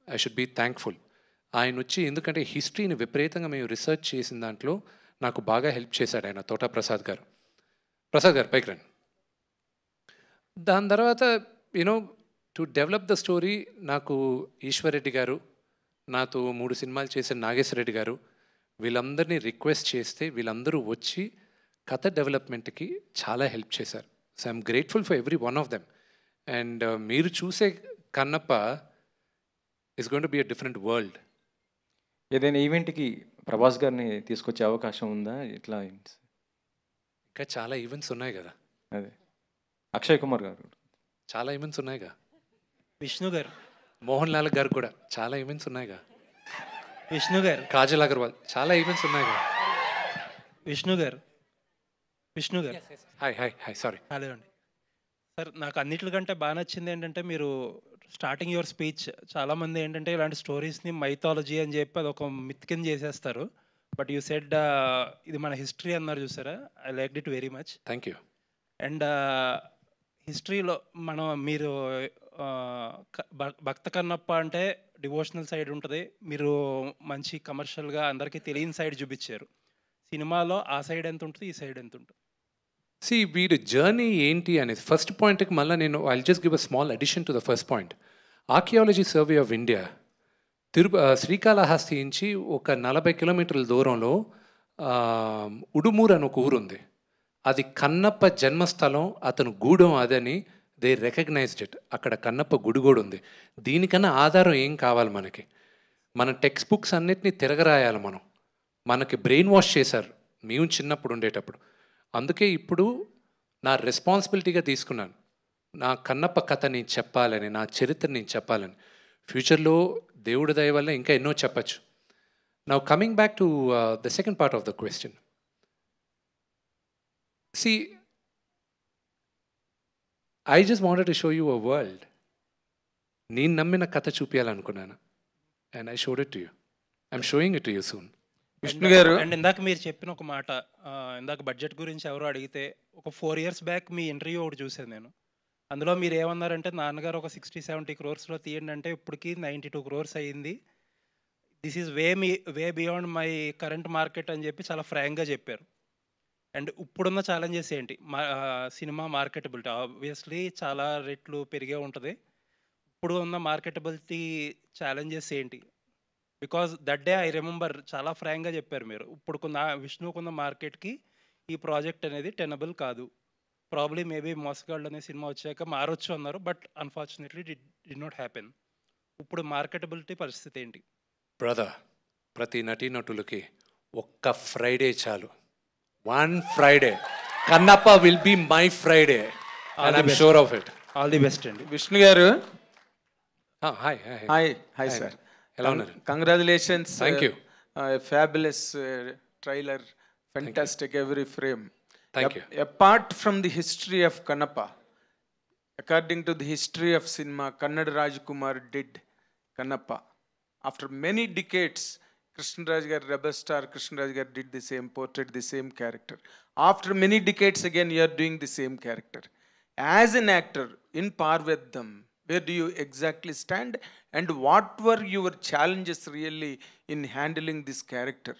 ఐ షుడ్ బీ థ్యాంక్ఫుల్. ఆయన వచ్చి, ఎందుకంటే హిస్టరీని విపరీతంగా మేము రీసెర్చ్ చేసిన దాంట్లో నాకు బాగా హెల్ప్ చేశాడు ఆయన, తోటా ప్రసాద్ గారు. ప్రసాద్ గారు పైకి రండి. దాని తర్వాత you know to develop the story నాకు ఈశ్వర్ రెడ్డి గారు, నాతో 3 సినిమాలు చేసిన నాగేశ్వర రెడ్డి గారు, వీళ్ళందరినీ రిక్వెస్ట్ చేస్తే వీళ్ళందరూ వచ్చి కథ డెవలప్మెంట్కి చాలా హెల్ప్ చేశారు. So I'm grateful for every one of them. And మీరు చూసే Kannappa is going to be a different world. ఏదైనా ఈవెంట్కి ప్రభాస్ గారిని తీసుకొచ్చే అవకాశం ఉందా? ఇట్లా ఇంకా చాలా ఈవెంట్స్ ఉన్నాయి కదా. అదే అక్షయ్ కుమార్ గారు చాలా ఈవెంట్స్ ఉన్నాయిగా. విష్ణు గారు, మోహన్ లాల్ గారు కూడా చాలా ఈవెంట్స్ ఉన్నాయిగా. విష్ణు గారు, కాజల్ అగర్వాల్ చాలా ఈవెంట్స్ ఉన్నాయిగా. విష్ణు గారు, విష్ణు గారు, hi hi hi sorry. Hello అండి సార్. నాకు అన్నిటికంటే బాగా నచ్చింది ఏంటంటే మీరు స్టార్టింగ్ యువర్ స్పీచ్, చాలామంది ఏంటంటే ఇలాంటి స్టోరీస్ని మైథాలజీ అని చెప్పి అది ఒక మిత్ కింద చేసేస్తారు. బట్ యూ సెడ్ ఇది మన హిస్టరీ అన్నారు చూసారా, I like it very much. Thank you. And హిస్టరీలో మీరు భక్త కన్నప్ప అంటే డివోషనల్ సైడ్ ఉంటుంది, మీరు మంచి కమర్షియల్గా అందరికీ తెలియని సైడ్ చూపించారు. సినిమాలో ఆ సైడ్ ఎంత ఉంటుంది, ఈ సైడ్ ఎంత ఉంటుంది? సి వీడి జర్నీ ఏంటి అనేది ఫస్ట్ పాయింట్కి మళ్ళీ నేను I just give a small addition to the first point. Archaeology survey of India Srikalahasti నుంచి ఒక 40 కిలోమీటర్ల దూరంలో ఉడుమూరు అని ఒక ఊరు ఉంది. అది కన్నప్ప జన్మస్థలం, అతను గూడెం అదని దే రికగ్నైజ్డ్ ఇట్. అక్కడ కన్నప్ప గుడి కూడా ఉంది. దీనికన్నా ఆధారం ఏం కావాలి మనకి? మన టెక్స్ట్ బుక్స్ అన్నిటినీ తిరగరాయాలి మనం. మనకి బ్రెయిన్ వాష్ చేశారు మేము చిన్నప్పుడు ఉండేటప్పుడు. అందుకే ఇప్పుడు నా రెస్పాన్సిబిలిటీగా తీసుకున్నాను, నా కన్నప్ప కథ నేను చెప్పాలని, నా చరిత్ర నేను చెప్పాలని. ఫ్యూచర్లో దేవుడి దయ వల్ల ఇంకా ఎన్నో చెప్పచ్చు. Now coming back to the second part of the question. See I just wanted to show you a world. నేను నమ్మిన కథ చూపించాలనుకున్నాను and I showed it to you. I'm showing it to you soon. Vishnu గారు, and ఇందాక మీరు చెప్పిన ఒక మాట, ఇందాక బడ్జెట్ గురించి ఎవరో అడిగితే ఒక 4 years బ్యాక్ మీ ఇంటర్వ్యూ ఒకటి చూసాను నేను. అందులో మీరు ఏమన్నారంటే నాన్నగారు ఒక 60-70 crores తీయండి అంటే ఇప్పటికి 92 crores అయ్యింది, this is way beyond my current market అని చెప్పి చాలా ఫ్రాంక్గా చెప్పారు. అండ్ ఇప్పుడున్న ఛాలెంజెస్ ఏంటి? సినిమా మార్కెటబిలిటీ ఆబ్వియస్లీ చాలా రెట్లు పెరిగే ఉంటుంది. ఇప్పుడు ఉన్న మార్కెటబిలిటీ ఛాలెంజెస్ ఏంటి? Because that day I remember చాలా ఫ్రాంక్గా చెప్పారు మీరు, ఇప్పుడుకున్న విష్ణుకున్న మార్కెట్కి ఈ ప్రాజెక్ట్ అనేది టెనబుల్ కాదు, ప్రాబ్లీ మేబీ మోసగాళ్ళు అనే సినిమా వచ్చాక మారొచ్చు అన్నారు. But unfortunately did not happen. ఇప్పుడు మార్కెటబిలిటీ పరిస్థితి ఏంటి? బ్రదర్, ప్రతి నటీనటులకి ఒక్క ఫ్రైడే చాలు. 1 Friday. Kannappa will be my Friday and I'm sure of it. All the best అండి. విష్ణు గారు, హాయ్ హాయ్ హాయ్ సార్, ఎలా ఉన్నారు? Congratulations. Thank you. Fabulous trailer, fantastic every frame. Thank you. Apart from the history of Kannappa, according to the history of cinema, Kannada Rajkumar did Kannappa. After many decades, Krishnaraj gar, rebel star Krishnaraj gar did the same, portrayed the same character. After many decades again, you are doing the same character. As an actor, in par with them, where do you exactly stand? And what were your challenges really in handling this character?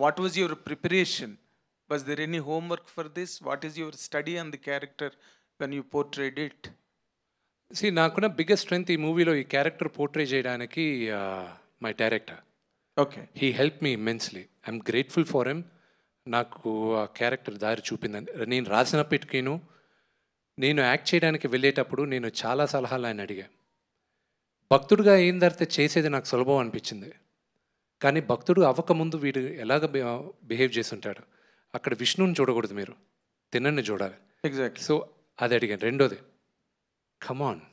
What was your preparation? Was there any homework for this? What is your study on the character when you portrayed it? See, నాకున్న biggest strength ఈ మూవీలో ఈ character portray చేయడానికి my director. Okay, he help me immensely. I'm grateful for him. నాకు ఆ character దారి చూపిందని. నేను రాసినప్పటికీను నేను యాక్ట్ చేయడానికి వెళ్ళేటప్పుడు నేను చాలా సలహాలు ఆయన అడిగా. భక్తుడుగా అయిన తర్వాత చేసేది నాకు సులభం అనిపించింది, కానీ భక్తుడు అవ్వకముందు వీడు ఎలాగ బిహేవ్ చేసి ఉంటాడు. అక్కడ విష్ణుని చూడకూడదు, మీరు తిన్నని చూడాలి. ఎగ్జాక్ట్లీ. సో అది అడిగాను. రెండోది, కమాన్,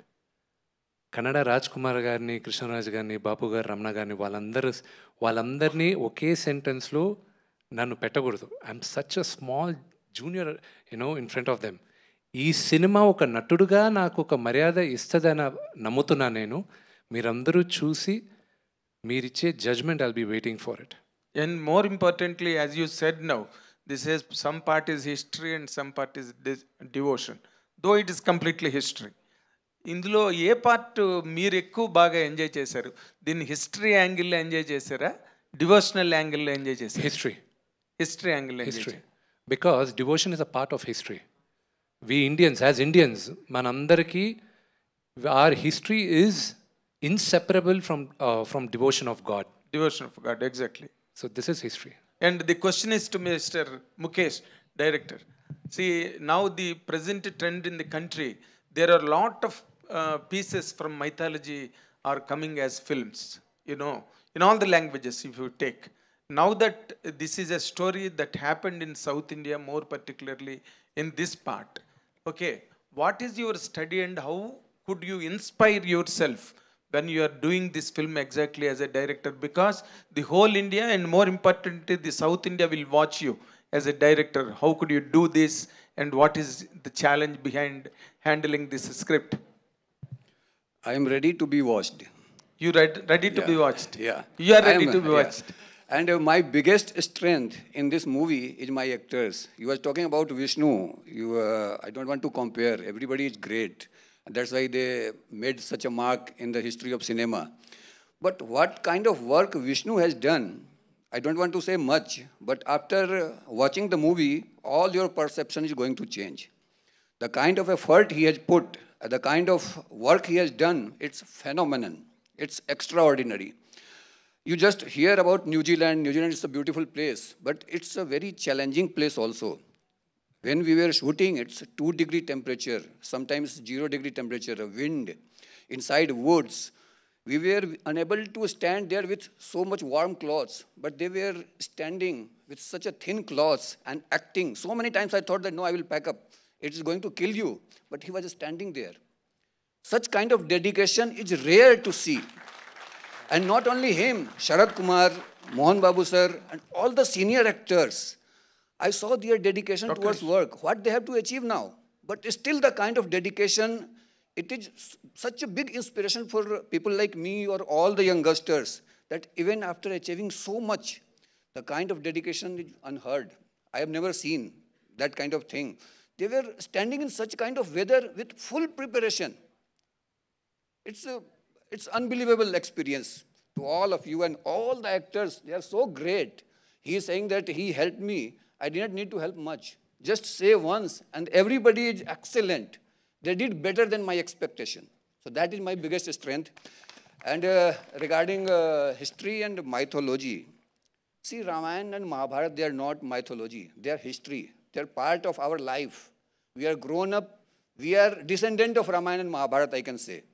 కన్నడ రాజ్ కుమార్ గారిని, కృష్ణరాజు గారిని, బాపు గారు, రమణ గారిని వాళ్ళందరినీ ఒకే సెంటెన్స్లో నన్ను పెట్టకూడదు. I'm such a small junior in front of them. ఈ సినిమా ఒక నటుడుగా నాకు ఒక మర్యాద ఇస్తుందని నమ్ముతున్నాను నేను. మీరందరూ చూసి మీరిచ్చే judgement I'll be waiting for it. And more importantly, as you said now, this is some part is history and some part is devotion, though it is completely history. ఇందులో ఏ పార్ట్ మీరు ఎక్కువ బాగా ఎంజాయ్ చేశారు? దీన్ని history యాంగిల్లో enjoy చేశారా, devotional యాంగిల్లో enjoy చేశారా? హిస్టరీ యాంగిల్లో history, because devotion is a part of history. we Indians, as Indians, manandariki, our history is inseparable from devotion of God. Devotion of God, exactly. So this is history. And the question is to Mr. Mukesh, director. See, now the present trend in the country, there are a lot of pieces from mythology are coming as films, you know, in all the languages if you take. Now that this is a story that happened in South India, more particularly in this part, okay, what is your study and how could you inspire yourself when you are doing this film exactly as a director? Because the whole India and more importantly, the South India will watch you as a director. How could you do this and what is the challenge behind handling this script? I am ready to be watched. You ready to be watched? Yeah. You are ready to be watched. And my biggest strength in this movie is my actors. You were talking about Vishnu. I don't want to compare. Everybody is great. That's why they made such a mark in the history of cinema. But what kind of work Vishnu has done, I don't want to say much, but after watching the movie, all your perception is going to change. The kind of effort he has put, the kind of work he has done, it's phenomenon. It's extraordinary. You just hear about New Zealand. New Zealand is a beautiful place, but it's a very challenging place also. When we were shooting, it's 2-degree temperature, sometimes 0-degree temperature, wind, inside woods. We were unable to stand there with so much warm clothes, but they were standing with such a thin cloth and acting. So many times I thought that, no, I will pack up. It is going to kill you. But he was standing there. Such kind of dedication is rare to see. And not only him, Sharad Kumar, Mohan Babu sir, and all the senior actors, I saw their dedication towards work, what they have to achieve now. But still the kind of dedication, it is such a big inspiration for people like me or all the youngsters that even after achieving so much, the kind of dedication is unheard. I have never seen that kind of thing. They were standing in such kind of weather with full preparation. It's unbelievable experience to all of you and all the actors. They are so great. He is saying that he helped me. I did not need to help much. Just say once and everybody is excellent. They did better than my expectation. So that is my biggest strength. And regarding history and mythology, see, Ramayana and Mahabharata, they are not mythology. They are history. They are part of our life. We are grown up. We are descendant of Ramayana and Mahabharata, I can say.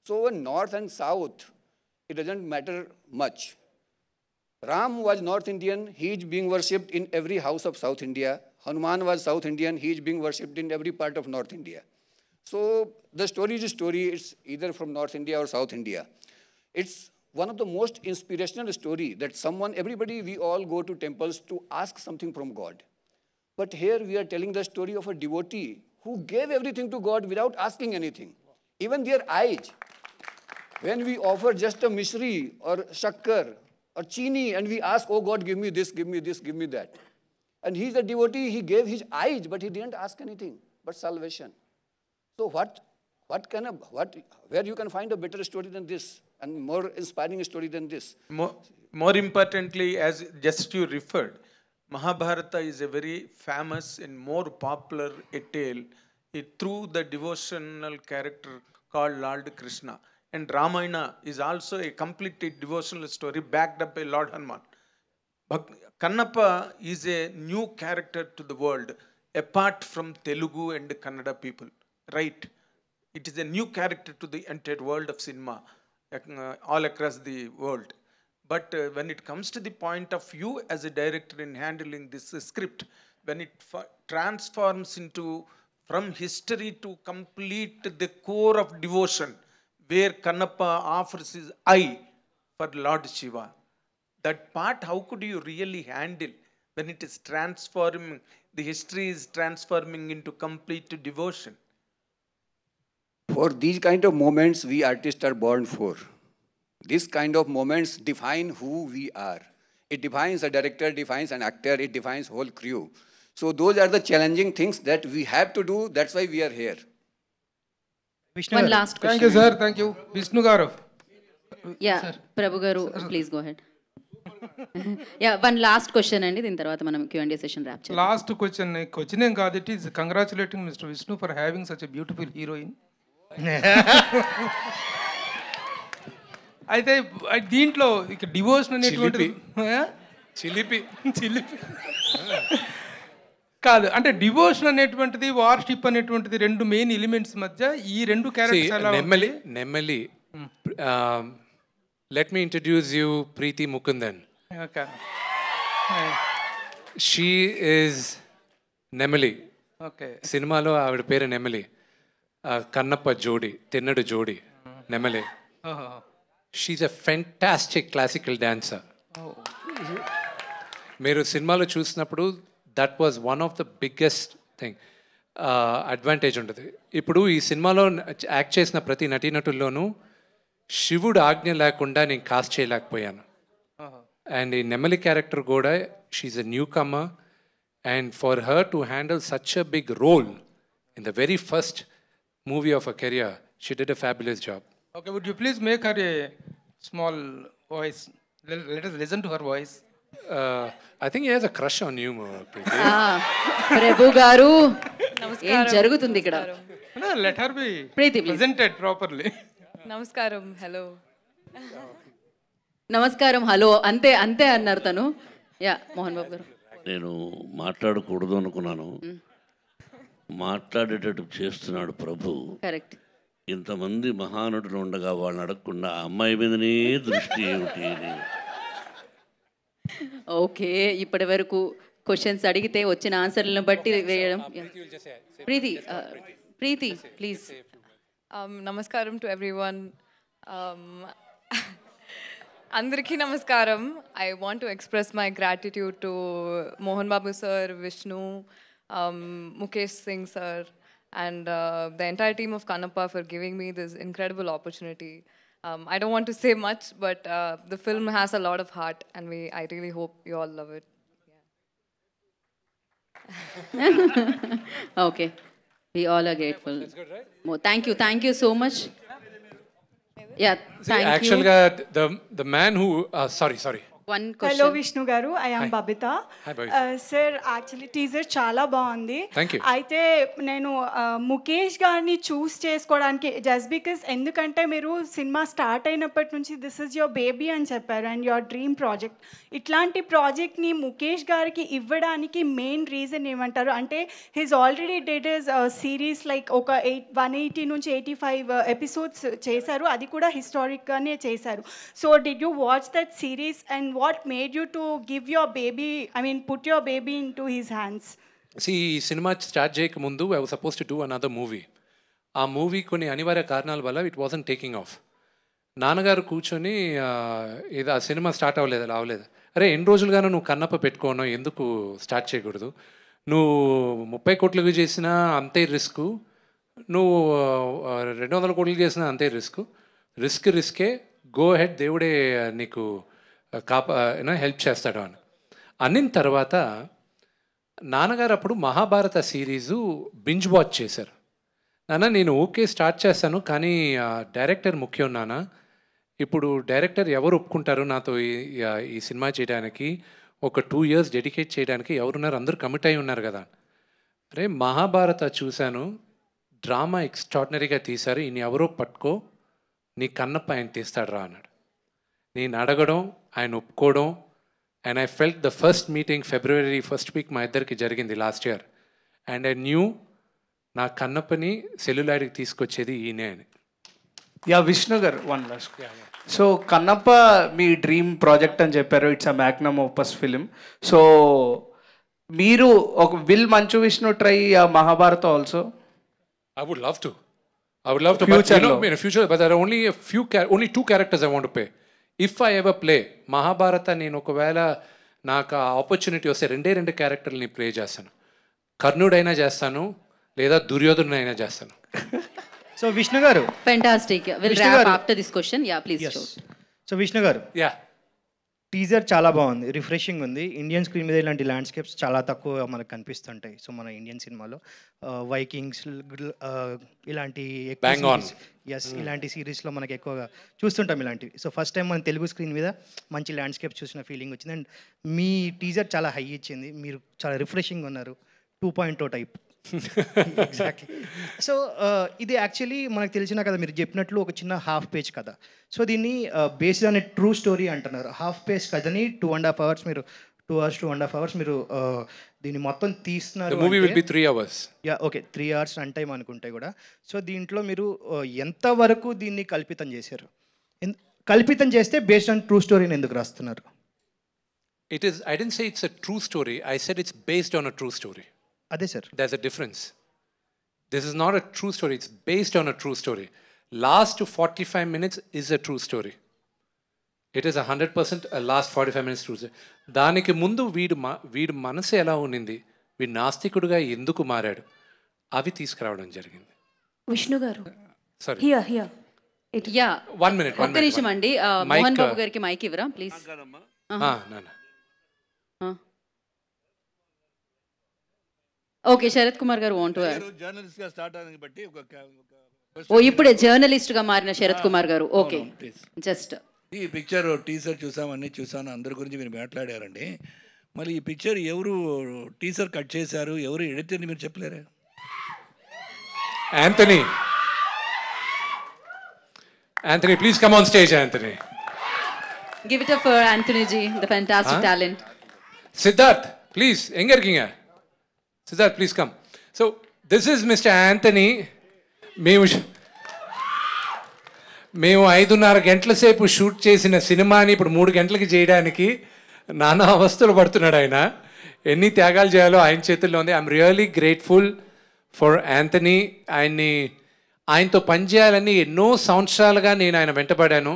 So north and south, it doesn't matter much. Ram was North Indian. He is being worshipped in every house of South India. Hanuman was South Indian. He is being worshipped in every part of North India. So the story is a story. It's either from North India or South India. It's one of the most inspirational story that everybody, we all go to temples to ask something from God. But here we are telling the story of a devotee who gave everything to God without asking anything. Even their eyes. When we offer just a mishri or shakkar or chini and we ask, oh God, give me this, give me this, give me that. And he's a devotee, he gave his eyes, but he didn't ask anything but salvation. So where you can find a better story than this and more inspiring story than this? More importantly, as just you referred, Mahabharata is a very famous and more popular tale through the devotional character called Lord Krishna. And Ramayana is also a completely devotional story backed up by Lord Hanuman. But Kannappa is a new character to the world apart from Telugu and Kannada people, right? It is a new character to the entire world of cinema, all across the world. But when it comes to the point of you as a director in handling this script, when it transforms into from history to complete the core of devotion, where Kannappa offers his eye for Lord Shiva, that part, how could you really handle when it is transforming, the history is transforming into complete devotion? For these kind of moments, we artists are born for. These kind of moments define who we are. It defines a director, defines an actor, it defines whole crew. So those are the challenging things that we have to do. That's why we are here. Vishnu One last question. Thank you, sir. Thank you. Vishnu Garu. Yeah, Prabhu Garu, please go ahead. Yeah one last question అండి, దీని తర్వాత మనం Q&A session rap చేద్దాం. Last question ఏం కాదు, it is congratulating mister Vishnu for having such a beautiful heroine. అయితే దీంట్లో ఇక డివోషన్ అనేటువంటిది చిలిపి కాదు, అంటే డివోషన్ అనేటువంటిది వార్షిప్ అనేటువంటిది రెండు మెయిన్ ఎలిమెంట్స్ మధ్య ఈ రెండు characters నెమ్మలి let me introduce you Preeti Mukundan. Okay. She is Nemali. Okay. సినిమాలో ఆవిడ పేరు నెమలి, కన్నప్ప జోడి, తిన్నడు జోడి Nemali. She's a fantastic classical dancer. మీరు సినిమాలో చూసినప్పుడు that was one of the biggest thing, advantage ఉంటుంది. ఇప్పుడు ఈ సినిమాలో యాక్ట్ చేసిన ప్రతి నటీనటుల్లోనూ శివుడు ఆజ్ఞ లేకుండా నేను కాస్ట్ చేయలేకపోయాను. అండ్ ఈ నెమలి క్యారెక్టర్ కూడా she's a newcomer, and for her to handle such a big role in the very first movie of a career, she did a fabulous job. Okay, would you please make her a small voice? Let us listen to her voice. I think he has a crush on you, Preeti. ప్రభు గారు ఏం జరుగుతుంది ఇక్కడ? No, let her be Preeti, please. presented properly. నమస్కారం, hello. నమస్కారం, hello, అంతే అంతే అన్నారు తను. యా మోహన్ బాబు గారు. నేను మాట్లాడకూడదు అనుకున్నాను, మాట్లాడేటట్టు చేస్తున్నాడు ప్రభు. కరెక్ట్. ఇంతమంది మహానటులు ఉండగా వాళ్ళని అడగకుండా ఆ అమ్మాయి మీదనే దృష్టి ఏమిటి అని. ఓకే, ఇప్పటి వరకు క్వశ్చన్స్ అడిగితే వచ్చిన ఆన్సర్లను బట్టి వేయడం. ప్రీతి ప్లీజ్. నమస్కారం టు ఎవ్రీవన్. అందరికీ నమస్కారం. I want to express my gratitude to Mohan Babu sir, Vishnu, Mukesh Singh sir, and the entire team of Kannappa for giving me this incredible opportunity. I don't want to say much, but the film has a lot of heart, and I really hope you all love it. Okay, we all are grateful. That's good, right? Thank you so much. Yeah, thank you. Actually, the man who sorry. One question. Hello Vishnu garu, I am Babita. Hi Babita. Sir, actually teaser చాలా బాగుంది. Thank you. అయితే నేను ముఖేష్ గారిని చూస్ చేసుకోవడానికి just because, ఎందుకంటే మీరు cinema start అయినప్పటి నుంచి దిస్ ఇస్ యువర్ బేబీ అని చెప్పారు అండ్ యువర్ డ్రీమ్ ప్రాజెక్ట్. ఇట్లాంటి ప్రాజెక్ట్ని ముఖేష్ గారికి ఇవ్వడానికి మెయిన్ రీజన్ ఏమంటారు? అంటే his already dead is series like ఒక 180 నుంచి 85 ఎపిసోడ్స్ చేశారు, అది కూడా హిస్టారిక్గానే చేశారు. So did you watch that series and what made you to give your baby, put your baby into his hands? See, ఈ సినిమా స్టార్ట్ చేయక ముందు I was supposed to do another movie. ఆ movie కొన్ని అనివార్య కారణాల వల్ల it wasn't taking of. నాన్నగారు కూర్చొని ఇది ఆ సినిమా స్టార్ట్ అవ్వలేదు. అరే ఎన్ని రోజులుగానో నువ్వు కన్నప్ప పెట్టుకోను, ఎందుకు స్టార్ట్ చేయకూడదు? నువ్వు 30 కోట్లు చేసినా అంతే రిస్క్, నువ్వు 200 కోట్లు చేసినా అంతే రిస్కే, గో హెడ్, దేవుడే నీకు హెల్ప్ చేస్తాడు అని అన్నిన తర్వాత నాన్నగారు అప్పుడు మహాభారత సిరీసు బింజ్ వాచ్ చేశారు. నాన్న నేను ఓకే స్టార్ట్ చేస్తాను, కానీ డైరెక్టర్ ముఖ్యం నాన్న. ఇప్పుడు డైరెక్టర్ ఎవరు ఒప్పుకుంటారు నాతో ఈ సినిమా చేయడానికి, ఒక 2 years డెడికేట్ చేయడానికి ఎవరున్నారు? అందరూ కమిట్ అయి ఉన్నారు కదా. అరే మహాభారత చూశాను, డ్రామా ఎక్స్ట్రాడినరీగా తీశారు, ఈయన ఎవరో పట్టుకో, నీ కన్నప్ప ఆయన తీస్తాడు రా అన్నాడు. నేను అడగడం, ఆయన ఒప్పుకోవడం, and I felt the first meeting February 1st week మా ఇద్దరికి జరిగింది last year, and I knew నా కన్నప్పని సెల్యులాయిడ్కి తీసుకొచ్చేది ఈయనే అని. యా విష్ణు గారు, వన్ లాస్ట్. సో కన్నప్ప మీ డ్రీమ్ ప్రాజెక్ట్ అని చెప్పారు, it's a Magnum opus film. So మీరు will Manchu Vishnu try Mahabharata also? I would love to, future, but there are only 2 characters I want to play. If I ever play Mahabharata, నేను ఒకవేళ నాకు opportunity వస్తే 2 క్యారెక్టర్ని play చేస్తాను. కర్ణుడైనా చేస్తాను, లేదా దుర్యోధనుడైనా చేస్తాను. సో విష్ణు గారు, fantastic. Will wrap after this question. Yeah please. So Vishnu గారు, యా టీజర్ చాలా బాగుంది, రిఫ్రెషింగ్ ఉంది. ఇండియన్ స్క్రీన్ మీద ఇలాంటి ల్యాండ్స్కేప్స్ చాలా తక్కువ మనకు కనిపిస్తుంటాయి. సో మన ఇండియన్ సినిమాలో వైకింగ్స్ ఇలాంటి ఇలాంటి సిరీస్లో మనకి ఎక్కువగా చూస్తుంటాం ఇలాంటివి. సో ఫస్ట్ టైం మన తెలుగు స్క్రీన్ మీద మంచి ల్యాండ్స్కేప్స్ చూసిన ఫీలింగ్ వచ్చింది. అండ్ మీ టీజర్ చాలా హై ఇచ్చింది, మీరు చాలా రిఫ్రెషింగ్ ఉన్నారు, 2.0 టైప్. ఎగ్జాక్ట్లీ. సో ఇది యాక్చువల్లీ మనకు తెలిసిన కదా, మీరు చెప్పినట్లు ఒక చిన్న హాఫ్ పేజ్ కథ. సో దీన్ని బేస్డ్ అనే ట్రూ స్టోరీ అంటున్నారు. హాఫ్ పేజ్ కథని 2.5 hours మీరు 2 hours 2.5 hours మీరు దీన్ని మొత్తం తీస్తున్నారు. Movie will be 3 hours. Yeah okay, 3 hours run time అనుకుంటే కూడా. సో దీంట్లో మీరు ఎంతవరకు దీన్ని కల్పితం చేశారు? కల్పితం చేస్తే బేస్డ్ ఆన్ ట్రూ స్టోరీని ఎందుకు రాస్తున్నారు? I didn't say it's a true story. I said it's based on a true story. అదే sir. There's a difference. This is not a true story. It's based on a true story. Last 45 minutes is a true story. It is 100% a last 45 minutes true story. దానికి ముందు వీడు మనసు ఎలా ఉన్నింది, వీడు నాస్తికుడుగా ఎందుకు మారాడు, అవి తీసుకురావడం జరిగింది. విష్ణు గారు, సారీ, హియర్ యా 1 minute. ఒక్క నిమిషం అండి, మోహన్ బాబు గారికి మైక్ ఇవ్వరా ప్లీజ్. ఓకే, శరత్ కుమార్ గారు వాంట్ టు జర్నలిస్ట్ గా స్టార్ట్ అవ్వడానికి బట్టి ఇప్పుడే జర్నలిస్ట్ గా మారిన శరత్ కుమార్ గారు. ఓకే, జస్ట్ ఈ పిక్చర్ టీజర్ చూసాను, అందరి గురించి మీరు మాట్లాడారండి. మరి ఈ పిక్చర్ ఎవరు టీజర్ కట్ చేశారు, ఎవరు ఎడిటర్ మీరు చెప్పలేరా? Anthony, please come on stage, Anthony. Give it up for Anthony ji, the fantastic talent. Siddharth, please, enga irkinga? Siddharth, please come. So, this is Mr. Anthony. మేము 5:30 గంటల సేపు shoot చేసిన సినిమాని ఇప్పుడు 3 గంటలకి చేయడానికి నానా అవస్థలు పడుతున్నాడు ఆయన. ఎన్ని త్యాగాలు చేయాలో ఆయన చేతుల్లో ఉంది. I'm really grateful for Anthony. ఆయనతో పనిచేయాలని ఎన్నో సంవత్సరాలుగా నేను ఆయన వెంటబడాను.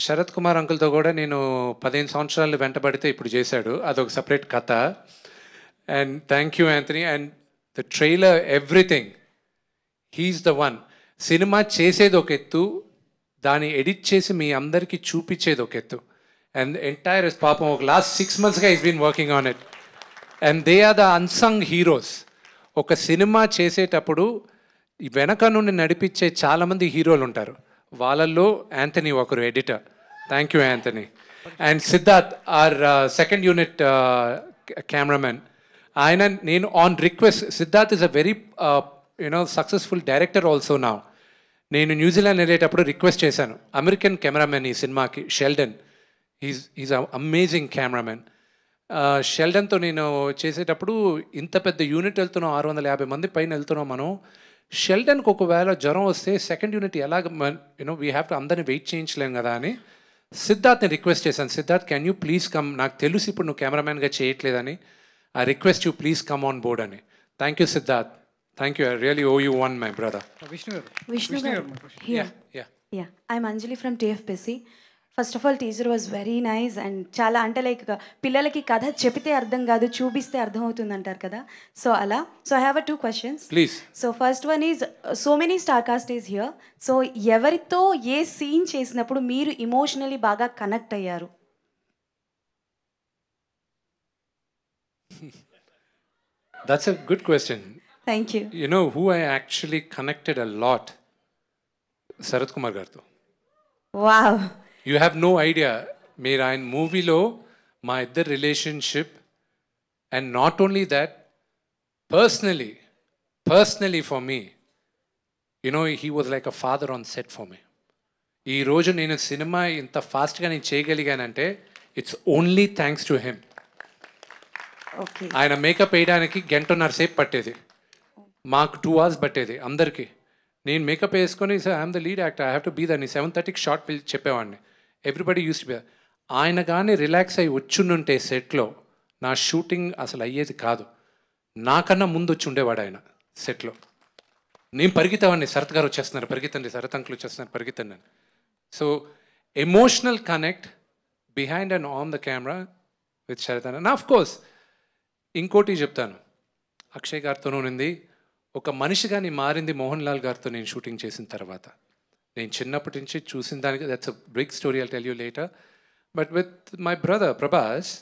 శరత్ కుమార్ అంకుల్తో కూడా నేను 15 సంవత్సరాలు వెంటబడితే ఇప్పుడు చేశాడు, అదొక సపరేట్ కథ. And thank you Anthony. And the trailer, everything, he's the one. సినిమా చేసేది ఒక ఎత్తు, దాన్ని ఎడిట్ చేసి మీ అందరికీ చూపించేది ఒక ఎత్తు. అండ్ ఎంటైర్ పాపం ఒక లాస్ట్ 6 monthsగా is been working on it. And they are the unsung heroes. ఒక సినిమా చేసేటప్పుడు వెనక నుండి నడిపించే చాలామంది హీరోలు ఉంటారు, వాళ్ళల్లో యాంథనీ ఒకరు editor. Thank you Anthony. And Siddharth, our second unit cameraman. ఆయన నేను on request, Siddharth is a very successful director also now. నేను న్యూజిలాండ్ వెళ్ళేటప్పుడు రిక్వెస్ట్ చేశాను, అమెరికన్ కెమెరామెన్ ఈ సినిమాకి షెల్డన్, ఈజ్ అమేజింగ్ కెమెరామెన్. షెల్డన్తో నేను చేసేటప్పుడు ఇంత పెద్ద యూనిట్ వెళ్తున్నాం, 650 మంది పైన వెళ్తున్నాం మనం. షెల్డన్కి ఒకవేళ జ్వరం వస్తే సెకండ్ యూనిట్ ఎలాగ వీ హ్యావ్ టు అందరినీ వెయిట్ చేయించలేం కదా అని సిద్ధార్థ్ని రిక్వెస్ట్ చేశాను. Siddharth, can you please come, నాకు తెలుసు ఇప్పుడు నువ్వు కెమెరామెన్గా చేయట్లేదని, I request you please come on board అని. Thank you Siddharth, thank you. I really owe you one my brother. Vishnu garu, here. I'm Anjali from TFPC. First of all teaser was very nice and చాలా అంటే like పిల్లలకి కథ చెప్తే అర్థం కాదు, చూపిస్తే అర్థం అవుతుంది అంటారు కదా, సో అలా. So I have 2 questions. Please. So first one is, so many star cast is here. So ఎవరితో ఏ సీన్ చేసినప్పుడు మీరు ఇమోషనలీ బాగా కనెక్ట్ అయ్యారు? That's a good question. Thank you. You know who I actually connected a lot? Sarath Kumar garto. Wow. You have no idea. మీరు ఆయన మూవీలో మా ఇద్దరు relationship, and not only that, personally for me, he was like a father on set for me. ఈరోజు నేను సినిమా ఇంత ఫాస్ట్గా నేను చేయగలిగానంటే it's only thanks to him. ఆయన మేకప్ వేయడానికి 1.5 సేపు పట్టేది, మాకు 2 hours పట్టేది అందరికీ. నేను మేకప్ వేసుకొని I'm the lead actor, I have to be దాన్ని 7:30కి షార్ట్ పిలిచి చెప్పేవాడిని. Everybody used to be. ఆయన కానీ రిలాక్స్ అయ్యి వచ్చుండుంటే సెట్లో నా షూటింగ్ అసలు అయ్యేది కాదు. నాకన్నా ముందు వచ్చి ఉండేవాడు ఆయన సెట్లో. నేను పరిగెత్తేవాడిని, శరత్ గారు వచ్చేస్తున్నారు, పరిగెత్తండి, శరత్ అంకుల్ వచ్చేస్తున్నారు, పరిగెత్తండి అని. So emotional connect behind and on the camera with Sarath అన్న. నా ఆఫ్ కోర్స్ ఇంకోటి చెప్తాను, అక్షయ్ గారితోనూ ఉంది, ఒక మనిషిగా నేను మారింది మోహన్ లాల్ గారితో నేను షూటింగ్ చేసిన తర్వాత. నేను చిన్నప్పటి నుంచి చూసిన దానికి, that's a big story, I'll tell you later. But with my brother Prabhas,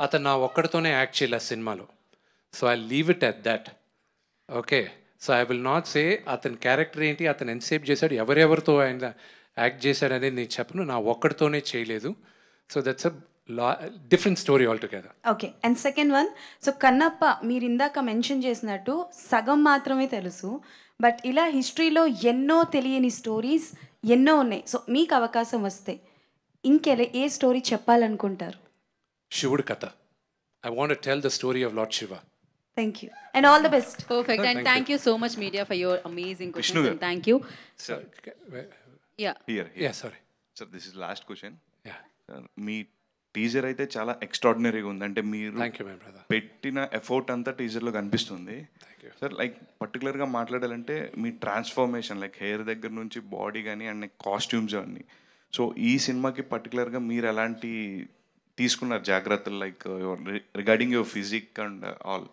అతను నా ఒక్కడితోనే యాక్ట్ చేయలే సినిమాలో. So I leave it at that. Okay, so I will not say అతని క్యారెక్టర్ ఏంటి, అతను ఎంతసేపు చేశాడు, ఎవరెవరితో ఆయన యాక్ట్ చేశాడు అనేది నేను చెప్పను. నా ఒక్కడితోనే చేయలేదు. So that's a different story all together. Okay, and second one, so Kannappa మీరు ఇందాక మెన్షన్ చేసినట్టు సగం మాత్రమే తెలుసు, బట్ ఇలా హిస్టరీలో ఎన్నో తెలియని స్టోరీస్ ఎన్నో ఉన్నాయి. సో మీకు అవకాశం వస్తే ఏ స్టోరీ చెప్పాలనుకుంటారు? శివుడి కథ. I want to tell the story of lord Shiva. Thank you. And all the best. Perfect. And thank you so much, media, for your amazing questions. And thank you. Sir. Yeah. Here. Yeah, sorry. Sir, this is last question. Yeah. Me teaser అయితే చాలా ఎక్స్ట్రాడినరీగా ఉంది. అంటే మీరు పెట్టిన effort అంతా టీజర్లో కనిపిస్తుంది. సార్, లైక్ పర్టికులర్గా మాట్లాడాలంటే మీ ట్రాన్స్ఫర్మేషన్, లైక్ హెయిర్ దగ్గర నుంచి బాడీ కానీ అండ్ కాస్ట్యూమ్స్ అన్నీ. సో ఈ సినిమాకి పర్టికులర్గా మీరు ఎలాంటి తీసుకున్నారు జాగ్రత్తలు, like regarding your physique and all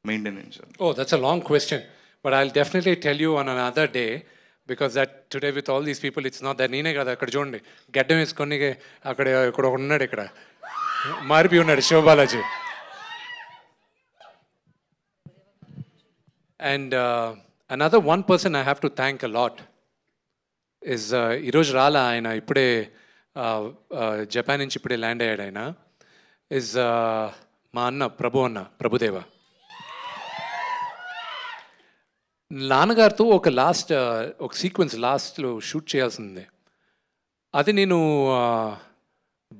maintenance? Oh, that's a long question, but I'll definitely tell you on another day, because that today with all these people, it's not that నేనే కదా అక్కడ చూడండి గడ్డం వేసుకొని అక్కడ ఇక్కడ ఉన్నాడు, ఇక్కడ మారిపి ఉన్నాడు Siva Balaji. And another one person I have to thank a lot is ఈరోజు రాలా ఆయన, ఇప్పుడే జపాన్ నుంచి ఇప్పుడే ల్యాండ్ అయ్యాడు ఆయన. ఇస్ మా అన్న ప్రభుదేవ. నాన్నగారితో ఒక సీక్వెన్స్ లాస్ట్లో షూట్ చేయాల్సిందే. అది నేను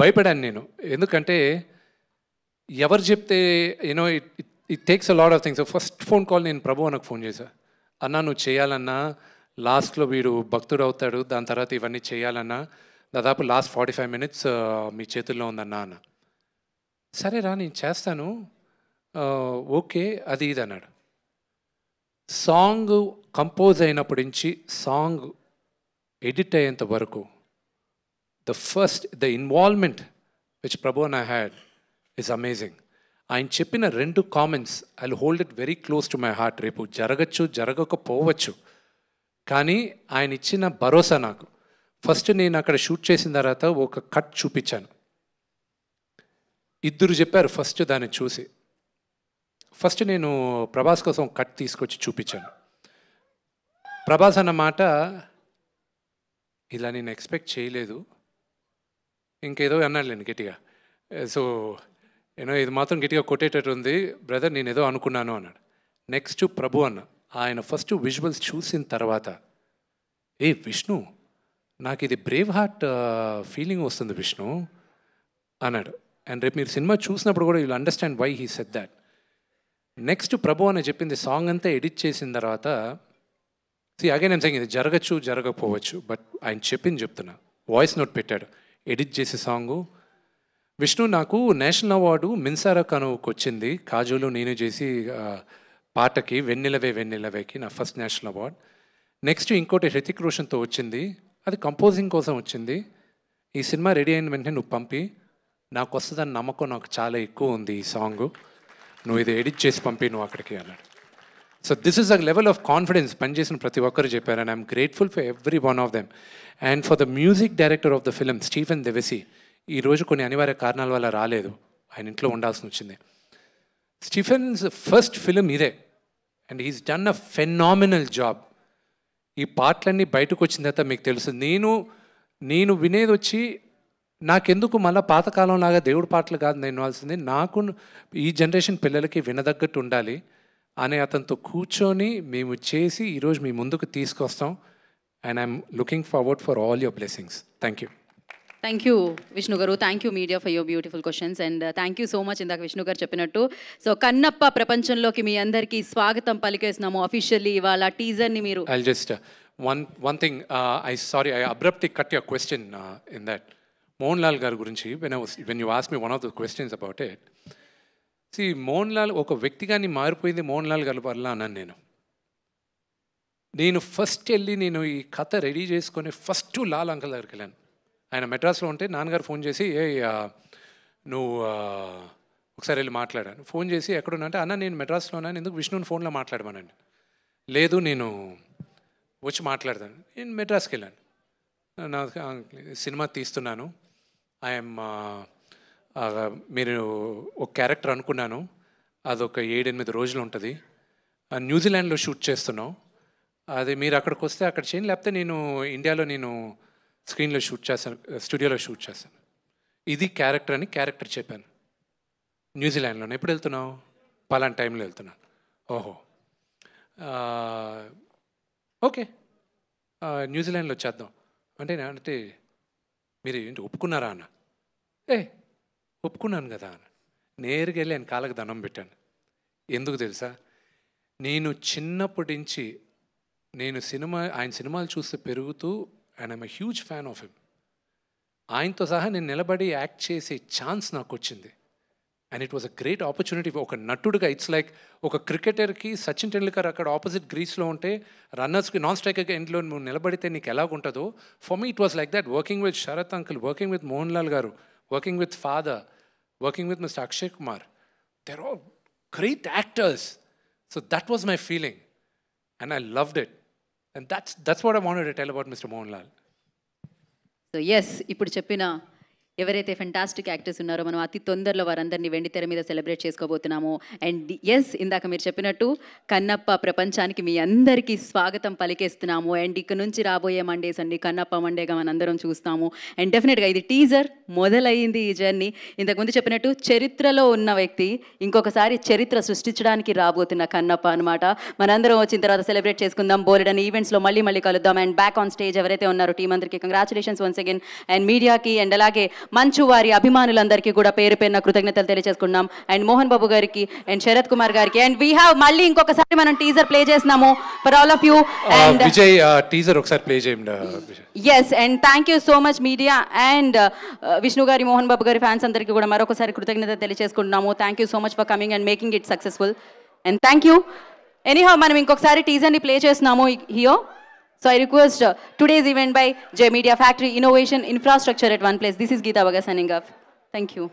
భయపడాను నేను, ఎందుకంటే ఎవరు చెప్తే you know it takes a lot of things. First phone call నేను ప్రభు అన్నకు ఫోన్ చేశా. అన్నా నువ్వు చేయాలన్నా, లాస్ట్లో వీడు భక్తుడు అవుతాడు, దాని తర్వాత ఇవన్నీ చేయాలన్నా, దాదాపు లాస్ట్ 45 minutes మీ చేతుల్లో ఉందన్నా అన్న. సరేరా నేను చేస్తాను, ఓకే అది ఇది అన్నాడు. సాంగ్ కంపోజ్ అయినప్పటి నుంచి సాంగ్ ఎడిట్ అయ్యేంత వరకు the involvement which Prabhu and I had is amazing. ఆయన చెప్పిన 2 comments I will hold it very close to my heart. రేపు జరగచ్చు, జరగకపోవచ్చు, కానీ ఆయన ఇచ్చిన భరోసా నాకు. ఫస్ట్ నేను అక్కడ షూట్ చేసిన తర్వాత ఒక కట్ చూపించాను. 2 చెప్పారు ఫస్ట్ దాన్ని చూసి. ఫస్ట్ నేను ప్రభాస్ కోసం కట్ తీసుకొచ్చి చూపించాను. ప్రభాస్ అన్న మాట ఇలా నేను ఎక్స్పెక్ట్ చేయలేదు, ఇంకేదో అన్నాడు నేను గట్టిగా. సో ఇది మాత్రం గట్టిగా కొట్టేటట్టు ఉంది బ్రదర్, నేను ఏదో అనుకున్నాను అన్నాడు. నెక్స్ట్ ప్రభు అన్న, ఆయన ఫస్ట్ విజువల్స్ చూసిన తర్వాత విష్ణు నాకు ఇది బ్రేవ్ హార్ట్ ఫీలింగ్ వస్తుంది విష్ణు అన్నాడు. అండ్ రేపు మీరు సినిమా చూసినప్పుడు కూడా you'll understand why he said that. Next Prabhu అని చెప్పింది సాంగ్ అంతా ఎడిట్ చేసిన తర్వాత, అగైన్ నేను సంగీతం జరగచ్చు, జరగకపోవచ్చు, బట్ ఆయన చెప్పింది చెప్తున్నా. వాయిస్ నోట్ పెట్టాడు, ఎడిట్ చేసే సాంగు. విష్ణు నాకు నేషనల్ అవార్డు మిన్సారా కనువుకి వచ్చింది, కాజోలు నేను చేసి పాటకి వెన్నెలవే వెన్నెలవేకి నా ఫస్ట్ నేషనల్ అవార్డ్. నెక్స్ట్ ఇంకోటి హృతిక్ రోషన్తో వచ్చింది, అది కంపోజింగ్ కోసం వచ్చింది. ఈ సినిమా రెడీ అయిన వెంటనే నువ్వు పంపి, నాకు వస్తుందని నమ్మకం నాకు చాలా ఎక్కువ ఉంది ఈ సాంగు, నువ్వు ఇది ఎడిట్ చేసి పంపి నువ్వు అక్కడికి అన్నాడు. So this is a level of confidence పనిచేసిన ప్రతి ఒక్కరు చెప్పారు. And I'm grateful for every one of them. And for the music director of the film Stephen Devassy, ఈరోజు కొన్ని అనివార్య కారణాల వల్ల రాలేదు, ఆయన ఇంట్లో ఉండాల్సి వచ్చింది. స్టీఫెన్స్ ఫస్ట్ ఫిలిం ఇదే, and he's done a phenomenal job. ఈ పాటలన్నీ బయటకు వచ్చిన తర్వాత మీకు తెలుసు, నేను వినేది వచ్చి నాకెందుకు మళ్ళీ పాతకాలంలాగా దేవుడి పాటలు కాదు నేను వినాల్సింది, నాకు ఈ జనరేషన్ పిల్లలకి వినదగ్గట్టు ఉండాలి అనే అతనితో కూర్చొని మేము చేసి ఈరోజు మీ ముందుకు తీసుకొస్తాం. And I'm looking forward for all your blessings. Thank you. Thank you Vishnu గారు, thank you media for your beautiful questions. And thank you so much ఇందాక విష్ణు గారు చెప్పినట్టు. సో కన్నప్ప ప్రపంచంలోకి మీ అందరికీ స్వాగతం పలికేస్తున్నాము అఫీషియల్లీ. ఇవాళ టీజర్ని మీరు I'll just one thing, I abruptly cut your question in that. Mohan Lal గారి గురించి when you asked me one of the questions about it, see Mohan Lal ఒక వ్యక్తిగాని మారిపోయింది మోహన్ లాల్ గారి వల్ల అన్నాను నేను ఫస్ట్ వెళ్ళి నేను ఈ కథ రెడీ చేసుకొని ఫస్ట్ లాల్ అంకల్ దగ్గరికి వెళ్ళాను. ఆయన మెడ్రాస్లో ఉంటే నాన్నగారు ఫోన్ చేసి నువ్వు ఒకసారి వెళ్ళి మాట్లాడాను. ఫోన్ చేసి ఎక్కడున్నా అంటే అన్న నేను మెడ్రాస్లో ఉన్నాను, ఎందుకు విష్ణుని ఫోన్లో మాట్లాడమనండి. లేదు నేను వచ్చి మాట్లాడతాను. నేను మెడ్రాస్కి వెళ్ళాను. నా సినిమా తీస్తున్నాను, ఐఎమ్ మీరు ఒక క్యారెక్టర్ అనుకున్నాను, అదొక 7-8 రోజులు ఉంటుంది, న్యూజిలాండ్లో షూట్ చేస్తున్నాం, అది మీరు అక్కడికి వస్తే అక్కడ చేయండి, లేకపోతే నేను ఇండియాలో నేను స్క్రీన్లో షూట్ చేస్తాను, స్టూడియోలో షూట్ చేస్తాను. ఇది క్యారెక్టర్ అని క్యారెక్టర్ చెప్పాను. న్యూజిలాండ్లోనే. ఎప్పుడు వెళ్తున్నావు? పలానా టైంలో వెళ్తున్నాను. ఓహో, ఓకే, న్యూజిలాండ్లో చేద్దాం అంటే మీరు ఏంటి ఒప్పుకున్నారా అన్న? ఒప్పుకున్నాను కదా అన్న. నేరుగా వెళ్ళి ఆయన కాళ్ళకి దండం పెట్టాను. ఎందుకు తెలుసా? నేను చిన్నప్పటి నుంచి ఆయన సినిమాలు చూస్తూ పెరుగుతూ, and I'm a huge fan of him. ఆయనతో సహా నేను నిలబడి యాక్ట్ చేసే ఛాన్స్ నాకు వచ్చింది. And it was a great opportunity. ఒక నటుడుగా ఇట్స్ లైక్ ఒక క్రికెటర్కి సచిన్ టెండూల్కర్ అక్కడ ఆపోజిట్ గ్రీస్లో ఉంటే రన్నర్స్కి నాన్ స్ట్రైకర్గా ఎండ్లో నువ్వు నిలబడితే నీకు ఎలాగుంటుందో, for me it was like that. Working with Sarath uncle, working with Mohan Lal గారు, working with father, working with mister Akshay Kumar, they're all great actors. So that was my feeling and I loved it, and that's what I wanted to tell about Mr. Mohanlal. So yes, ఇప్పుడు చెప్పిన ఎవరైతే fantastic actors ఉన్నారో మనం అతి తొందరలో వారందరినీ వెండితెర మీద సెలబ్రేట్ చేసుకోబోతున్నాము. అండ్ ఎస్, ఇందాక మీరు చెప్పినట్టు కన్నప్ప ప్రపంచానికి మీ అందరికీ స్వాగతం పలికేస్తున్నాము. అండ్ ఇక్కడ నుంచి రాబోయే మండేస్ అండి కన్నప్ప మండేగా మనందరం చూస్తాము. అండ్ డెఫినెట్గా ఇది టీజర్, మొదలయ్యింది ఈ జర్నీ. ఇంతకుముందు చెప్పినట్టు చరిత్రలో ఉన్న వ్యక్తి ఇంకొకసారి చరిత్ర సృష్టించడానికి రాబోతున్న కన్నప్ప అనమాట. మనందరం వచ్చిన తర్వాత సెలబ్రేట్ చేసుకుందాం. బోలెడని ఈవెంట్స్లో మళ్ళీ కలుద్దాం. అండ్ బ్యాక్ ఆన్ స్టేజ్ ఎవరైతే ఉన్నారో టీం అందరికీ కంగ్రాచులేషన్స్ వన్స్ అగైన్. అండ్ మీడియాకి అండ్ అలాగే మంచు వారి అభిమానులందరికీ కూడా పేరు పేరున కృతజ్ఞతలు తెలియజేసుకున్నాం. అండ్ మోహన్ బాబు గారికి అండ్ శరత్ కుమార్ గారికి. అండ్ వీ హ్యావ్ మళ్ళీ ఇంకొకసారి మనం టీజర్ ప్లే చేస్తున్నాము for all of you. And Vijay teaser ఒకసారి ప్లే చేయండి. Yes, and thank you so much media and Vishnu గారి, మోహన్ బాబు గారి ఫ్యాన్స్ అందరికీ కూడా మరొకసారి కృతజ్ఞత తెలియజేసుకుంటున్నాము. Thank you so much for coming and making it successful. And thank you. Anyhow మనం ఇంకొకసారి టీజర్ని ప్లే చేస్తున్నాము హియో. So I request today's event by J Media Factory Innovation Infrastructure at One Place. This is Geeta Baga signing off. Thank you.